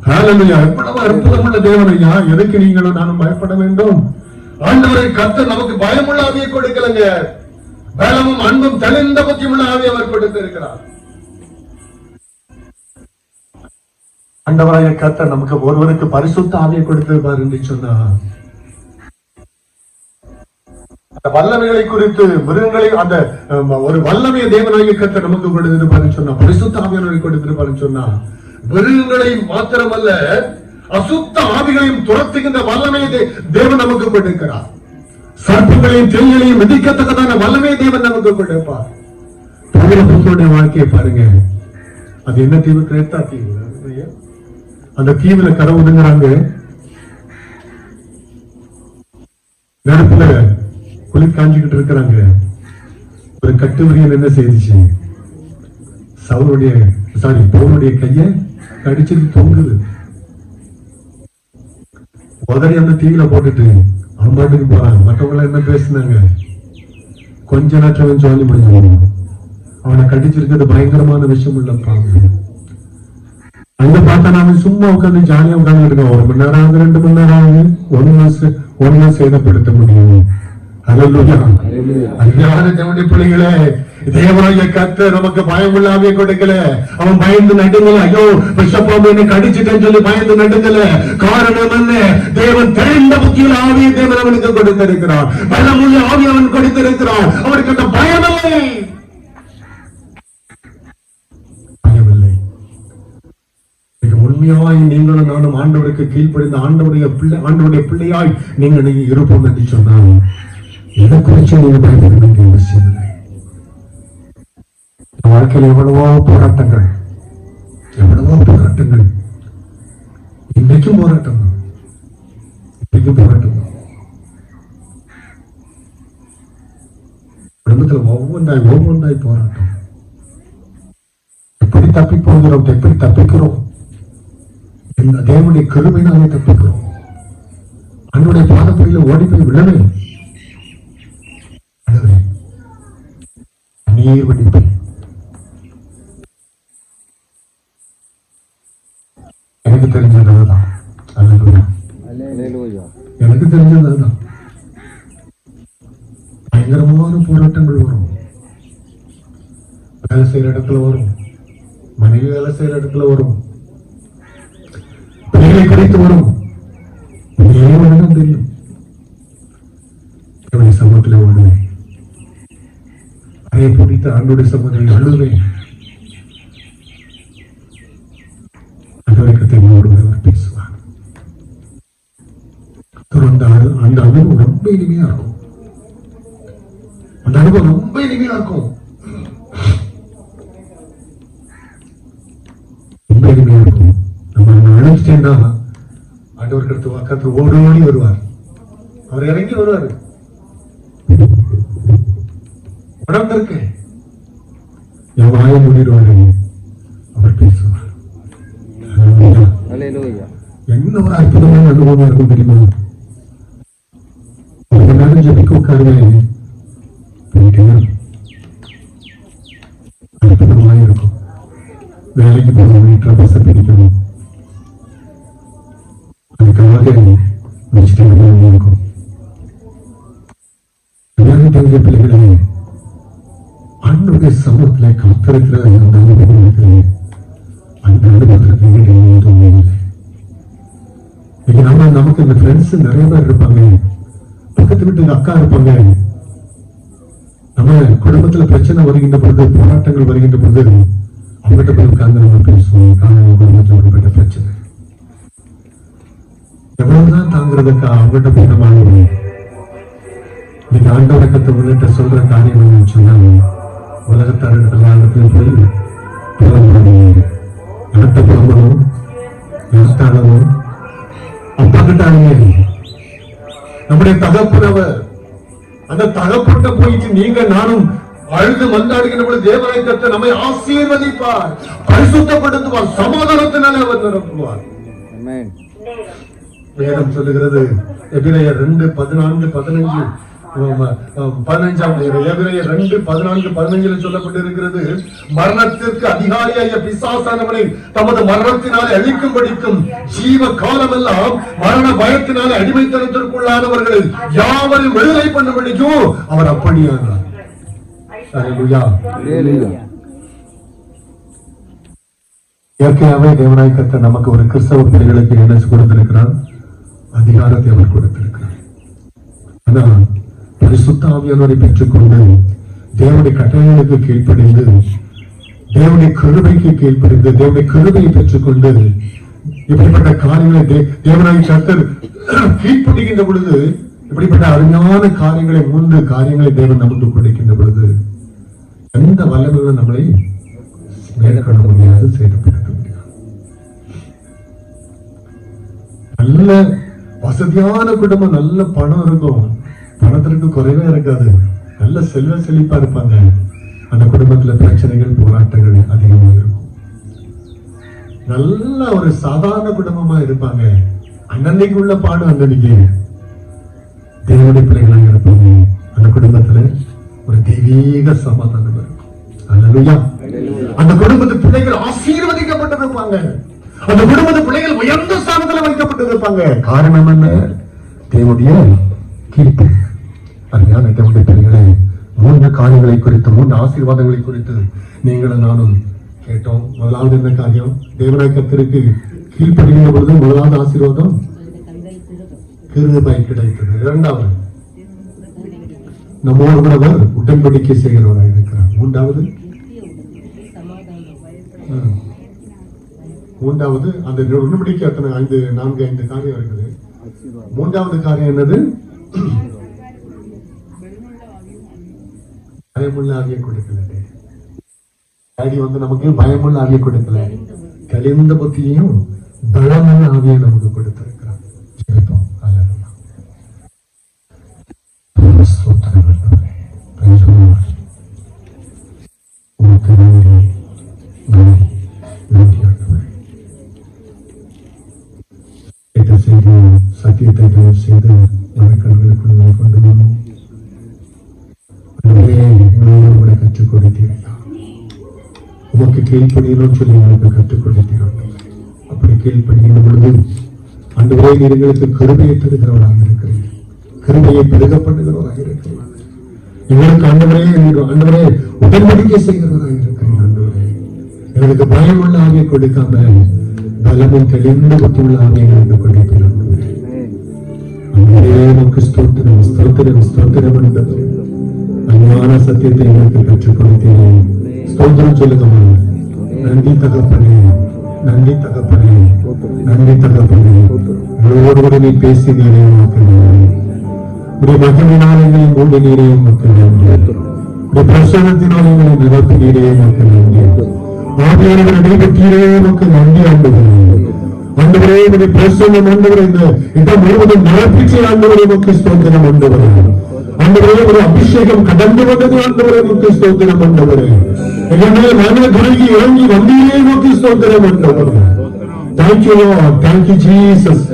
ஹல்லேலூயா. எவ்வளவு அற்புதமுள்ள தேவன் ஐயா. எதுக்கு நீங்களும் நானும் பயப்பட வேண்டும்? ஆண்டவரை கர்த்தர் நமக்கு பயமுள்ள ஆவியை கொடுக்கலங்க, பலமும் அன்பும் தெளிந்த புத்தியுள்ள ஆவியை அவர் கொடுத்திருக்கிறார். ஆண்டவராகிய கர்த்தர் நமக்கு ஒருவருக்கு பரிசுத்த ஆவியை கொடுத்திருப்பார் என்று சொன்னார். அந்த வல்லமைகளை குறித்து மிருகங்களை அந்த ஒரு வல்லமையை தேவனாகிய கர்த்தர் நமக்கு கொடுத்திருப்பார் சொன்னா, பரிசுத்த ஆவியானவரை கொடுத்திருப்பார் சொன்னா, மிருகங்களை மாத்திரமல்ல அசுத்த ஆவிகளையும் துரத்துகின்ற வல்லமையை தேவன் நமக்கு கொடுக்கிறார். சர்ப்பங்களையும் தேள்களையும் மிதிக்கத்தக்கதான வல்லமையை தேவன் நமக்கு கொடுப்பார். புத்தருடைய வாழ்க்கையை பாருங்க. அது என்ன தீவு? கிரேத்தா தீவு. அந்த தீவுல கரை ஒதுங்குறாங்க. நடுப்புல குளிர் காஞ்சிக்கிட்டு இருக்கிறாங்க. ஒரு கட்டுவிரியல் என்ன செய்துச்சு? பவுலுடைய கைய கடிச்சிட்டு தொங்குது. உதறி அந்த தீயில போட்டுட்டு அவன் பாட்டுக்கு போறாங்க. மற்றவங்க என்ன பேசினாங்க? கொஞ்ச நேரத்துல சொல்லி முடிஞ்சு அவனை கடிச்சிருக்கிறது பயங்கரமான விஷயம் இல்லப்பாங்க. அங்க பார்த்தா நாம சும்மா உட்காந்து ஜாலியா உட்கார்ந்து இருக்கோம். 1 மணி நேரம் ஆகுது, 2 மணி நேரம் ஆகுது, ஒன்னு சேதப்படுத்த முடியும். தேவனுடைய பிள்ளைகளே, தேவனாகிய கர்த்தர் நமக்கு பயம் இல்லாம கொடுக்கல. அவன் பயந்து நடுங்கல. ஐயோ விஷப்பாம்பு என்னை கடிச்சிட்டேன்னு சொல்லி பயந்து நடுங்கல. காரணம் என்ன? தேவன் தெரிந்த புத்தியில் ஆவியை தேவன் அவனுக்கு கொடுத்திருக்கிறான். பலமுள்ள ஆவி அவன் கொடுத்திருக்கிறான். அவனுக்கு அந்த பயமில்லை. உண்மையாய் நீங்களும் நானும் ஆண்டவருக்கு கீழ்ப்படிந்த ஆண்டவருடைய பிள்ளையாய் நீங்க இருப்போம் என்று சொன்னால் எதை குறிச்சு நீங்க பயப்பட வேண்டிய அவசியம் இல்லை. வாழ்க்கையில் எவ்வளவோ போராட்டங்கள், இன்றைக்கும் போராட்டம் தான். குடும்பத்தில் ஒவ்வொன்றாய் போராட்டம். எப்படி தப்பி போகிறோம், எப்படி தப்பிக்கிறோம்? தேவனுடைய கிருபையினாலே தப்பிக்கிறோம். அன்னுடைய பாதப்படியில ஓடி போய் விழவே நீர் வடிப்பை எனக்கு தெரிஞ்சதுதான். எனக்கு தெரிஞ்சதுதான். பயங்கரமான போராட்டங்கள் வரும். வேலை செய்யற இடத்துல வரும், மனைவி வேலை செய்யற இடத்துல வரும், கிடைத்து வரும். தெரியும். சமூகத்தில் ஓடுவேன், அதை பிடித்த ஆண்டோடைய சமூகத்தில் அழுவேன். அவர் பேசுவார். அந்த அனுபவம் ரொம்ப இனிமையா இருக்கும். அந்த அனுபவம் ரொம்ப இனிமையா இருக்கும். ரொம்ப இனிமையா இருக்கும். நம்ம அழைச்சிட்டேன்னா ஆண்டவர் கருத்து ஓடி வருவார். அவர் இறங்கி வருவார். உணர்ந்திருக்கு. என் வாயை மூடிடுவாரு, அவர் பேசுவார். என்ன ஒரு அற்புதமான அனுபவம் இருக்கும் தெரியுமா? ஒரு நேரம் ஜெபிக்க உட்காருவேன், அற்புதமாக இருக்கும். வேலைக்கு போகணும், வீட்டில் பச பிடிக்கணும், அதுக்காக இருக்கும். தெரிஞ்ச பிள்ளைகளே, ஆண்டவருடைய சமூகத்திலே காத்திருக்கிற அந்த அனுபவத்திலே அந்த அனுபவத்திற்கு இல்லை. நமக்கு இந்த ஃப்ரெண்ட்ஸ் நிறைய பேர் இருப்பாங்க, பக்கத்து வீட்டுக்கு அக்கா இருப்பாங்க. நம்ம குடும்பத்துல பிரச்சனை வருகின்ற பொழுது, போராட்டங்கள் வருகின்ற பொழுது அவங்ககிட்ட போய் உட்கார்ந்து நம்ம பேசுவோம். குடும்பத்தில் ஒருபட்ட பிரச்சனை எவ்வளவுதான் தாங்கிறதுக்கா அவங்ககிட்ட போய் நம்ம ஆடுவோம். நீங்க ஆண்டவரை கத்த சொல்ற காரியம் என்னன்னு சொன்னாங்க, உலகத்தாரிடத்துல போய் புலம்பணும், இடத்த புலம்பணும், எழுத்தாளனும் அப்பா கிட்டாங்க. நம்முடைய தகப்பனவர், அந்த தகப்பட்ட போயிட்டு நீங்க நானும் அழுது மந்தாடுகின்ற பொழுது தேவனை கத்த நம்மை ஆசீர்வதிப்பார், பரிசுத்தப்படுத்துவார், சமாதானத்தினாலே அவர் நிரப்புவார். வேதம் சொல்லுகிறது, எபிரேயர் 2:14-15 சொல்லப்பட்டிருக்கிறது, மரணத்திற்கு அதிகாரியாகிய பிசாசானவனை தமது மரணத்தினாலே அழிக்கும்படிக்கும் ஜீவ காலமெல்லாம் மரண பயத்தினாலே அடிமைத்தனத்திற்குள்ளானவர்களை யாவரையும் விடுதலை பண்ணும்படிக்கும் அவர் அப்படியானார். இயற்கையாவே தேவனாய் கர்த்தர் நமக்கு ஒரு கிறிஸ்தவ பிள்ளைகளுக்கு என்ன கொடுத்திருக்கிறார்? அதிகாரத்தை அவர் கொடுத்திருக்கிறார். ஆனா பரிசுத்த ஆவியானவரை பெற்றுக்கொண்டு தேவனுடைய கட்டளைகளுக்கு கீழ்ப்படிந்து, தேவனுடைய கிருபைக்கு கீழ்ப்படிந்து, தேவனுடைய கிருபையை பெற்றுக்கொண்டு இப்படிப்பட்ட காரியங்களை தேவனாய் கர்த்தர் கீழ்ப்படிக்கின்ற பொழுது, இப்படிப்பட்ட அருமையான காரியங்களை 3 காரியங்களை தேவன் நமக்கு கொடுக்கின்ற பொழுது எந்த வல்லமையும் நம்மளை மேற்கொள்ள முடியாது, சேதப்படுத்த முடியாது. நல்ல வசதியான குடும்பம், நல்ல பணம் இருக்கும், பணத்திற்கு குறைவே இருக்காது, நல்ல செல்வ செழிப்பா இருப்பாங்க. அந்த குடும்பத்துல பிரச்சனைகள் போராட்டங்கள் அதிகமா இருக்கும். நல்ல ஒரு சாதாரண குடும்பமா இருப்பாங்க, அன்னன்னைக்கு உள்ள பாடு அன்னன்னைக்கு. தேவனுடைய பிள்ளைகளாக இருப்பாங்க, அந்த குடும்பத்துல ஒரு தெய்வீக சமாதானம் இருக்கும். அல்லேலூயா. அந்த குடும்பத்து பிள்ளைகள் ஆசீர்வதிக்கப்பட்டிருப்பாங்க. அந்த குடும்பத்து பிள்ளைகள் உயர்ந்த ஸ்தானத்துல வைக்கப்பட்டிருப்பாங்க. காரணம் என்ன? தேவனுடைய கீர்த்தி. அருமையான தேவனுடைய பிள்ளைகளை, 3 காரியங்களை குறித்து, 3 ஆசீர்வாதங்களை குறித்து நீங்களும் நானும் கேட்டோம். முதலாவது என்ன காரியம்? தேவனாய் கர்த்தருக்கு கீழ்ப்படுகிற பொழுது முதலாவது ஆசீர்வாதம் கிருபை கிடைத்தது. இரண்டாவது, நம்மோடு கூட அவர் உடன்படிக்கை செய்கிறவராக இருக்கிறார். மூன்றாவது அந்த உடன்படிக்கை அத்தனை 4-5 காரியம் இருக்குது. மூன்றாவது காரியம் என்னது? பயமுள்ள ஆவியை கொடுக்கல. டாடி நமக்கு பயமுள்ள ஆவியை கொடுக்கல, தெளிந்த புத்தியையும் பலமுள்ள ஆவியை நமக்கு கொடுத்திருக்கிறார். சத்தியத்தை தயவு செய்து மனக்கண்களுக்குள் கொண்டு வரும். கூட கற்றுக் கொடுத்தீர்களா? உமக்கு கீழ்ப்படியணும் சொல்லி எனக்கு கற்றுக் கொடுத்தீர்கள். அப்படி கீழ்ப்படுகின்ற பொழுது ஆண்டவரே, நீர் எங்களுக்கு கிருபையை தருகிறவராக இருக்கிறீர்கள், கிருபையை பெருகப்படுகிறவராக இருக்கிறீர்கள். எங்களுக்கு ஆண்டவரே உடன்படிக்கை செய்கிறவராக இருக்கிறீர்கள். ஆண்டவரே, எங்களுக்கு பயம் உள்ள ஆவியை கொடுக்காம பலமும் தெளிந்த புத்தியுள்ள ஆவியை எங்களுக்கு கொடுக்கிறீர்கள். ஆண்டவரே, உமக்கு ஸ்தோத்திரம் ஸ்தோத்திரம் ஸ்தோத்திரம் என்பது அன்பான சத்தியத்தை எங்களுக்கு கற்றுக் கொடுத்தீர்கள். ஸ்தோத்திரம் சொல்லுங்கம்மா. நன்றி தகப்பனே, நன்றி தகப்பனே, நன்றி தகப்பனே. எங்களோடு கூட நீ பேசினீரே, மக்கள் உடைய மகிமையினால் எங்களை மூடினீரே, மக்கள் உடைய பிரசன்னத்தினால் எங்களை நிரப்பினீரே, மக்கள் ஆவியானவரை நடைபெற்றீரே, மக்கள் நன்றி. ஆண்டவரே, உடைய பிரசன்னம் ஆண்டவரே இந்த இடம் முழுவதும் நிரப்பிச்சு ஆண்டவரே உமக்கு ஸ்தோத்திரம். ஆண்டவரே, ஆண்டவரே ஒரு அபிஷேகம் கடந்து வந்தது. ஆண்டவரே உமக்கு ஸ்தோத்திரம். ஆண்டவரே, எங்களுடைய மன குறுகி இறங்கி வந்தீரே, உமக்கு ஸ்தோத்திரம். ஆண்டவரே, தேங்க்யூ லார்ட், தேங்க்யூ ஜீசஸ்.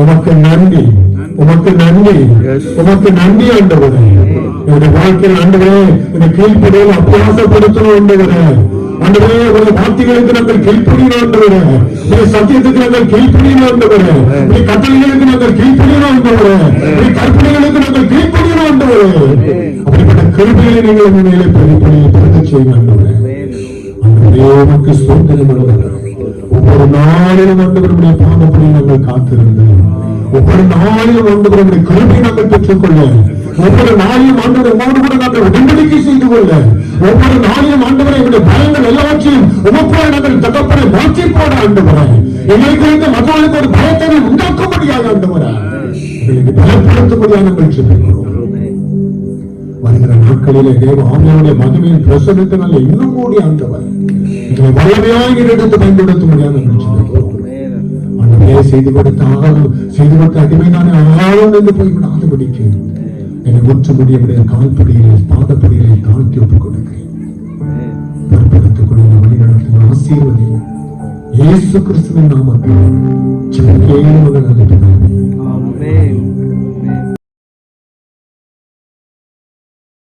உமக்கு நன்றி, உமக்கு நன்றி, உமக்கு நன்றி. ஆண்டவரே, என்னுடைய வாழ்க்கையில் ஆண்டவரே இந்த கீழ்ப்படியில் அபியாசப்படுத்தணும். ஆண்டவரே, ஆண்டவரே உடைய வார்த்தைகளுக்கு நாங்கள் கீழ்ப்படியணும். ஆண்டவரே, உடைய சத்தியத்துக்கு நாங்கள் கீழ்ப்படியணும். ஆண்டவரே, உடைய கட்டளைகளுக்கு நாங்கள் கீழ்ப்படியணும். ஆண்டவரே, உடைய கற்பனைகளுக்கு நாங்கள் கீழ்ப்படியணும். ஆண்டவரே, அப்படிப்பட்ட கிருபையை நீங்கள் மேலே பிரதிபலியை பிறக்க செய்யுங்க. ஆண்டவரே, ஆண்டவரே உமக்கு ஸ்தோத்திரம். ஆண்டவரே, ஒவ்வொரு நாளிலும் ஆண்டவருடைய பாதப்படி நாங்கள் காத்திருந்தோம். ஒவ்வொரு நாளிலும் ஆண்டவருடைய கிருபை நாங்கள் பெற்றுக்கொள்ள, ஒவ்வொரு நாளிலும் ஆண்டவரை உமோடு கூட நாங்கள் உடன்படிக்கை செய்து கொள்ள, ஒவ்வொரு நாளிலும் ஆண்டவரை எங்களுடைய பயங்கள் எல்லாவற்றையும் உமக்காக நாங்கள் தகப்பனை மாற்றி போட. ஆண்டவரை எங்களுக்கு இருந்து மற்றவர்களுக்கு ஒரு பயத்தை உண்டாக்கும்படியாக ஆண்டவரை எங்களுக்கு பயப்படுத்தும்படியாக நாங்கள் செல்கிறோம். வருகிற நாட்களிலே தேவ ஆவியானுடைய மகிமையின் பிரசன்னத்தினால இன்னும் கூடி ஆண்டவர் எங்களை வல்லமையாக எடுத்து பயன்படுத்தும்படியாக நாங்கள் செல்கிறோம். ஆண்டவரே, செய்து கொடுத்த அடிமைதானே ஆழம் என்று போய்விடாதபடிக்கு என்னை முற்றுமுடிய கால்படியிலே பாதப்படியிலே தாழ்த்தி ஒப்புக் கொடுக்கிறேன். பொறுப்படுத்திக் கொண்டு வழி நடத்தும் ஆசீர்வதியும் இயேசு கிறிஸ்துவின் நாமத்தில் ஜெபிக்கிறேன்.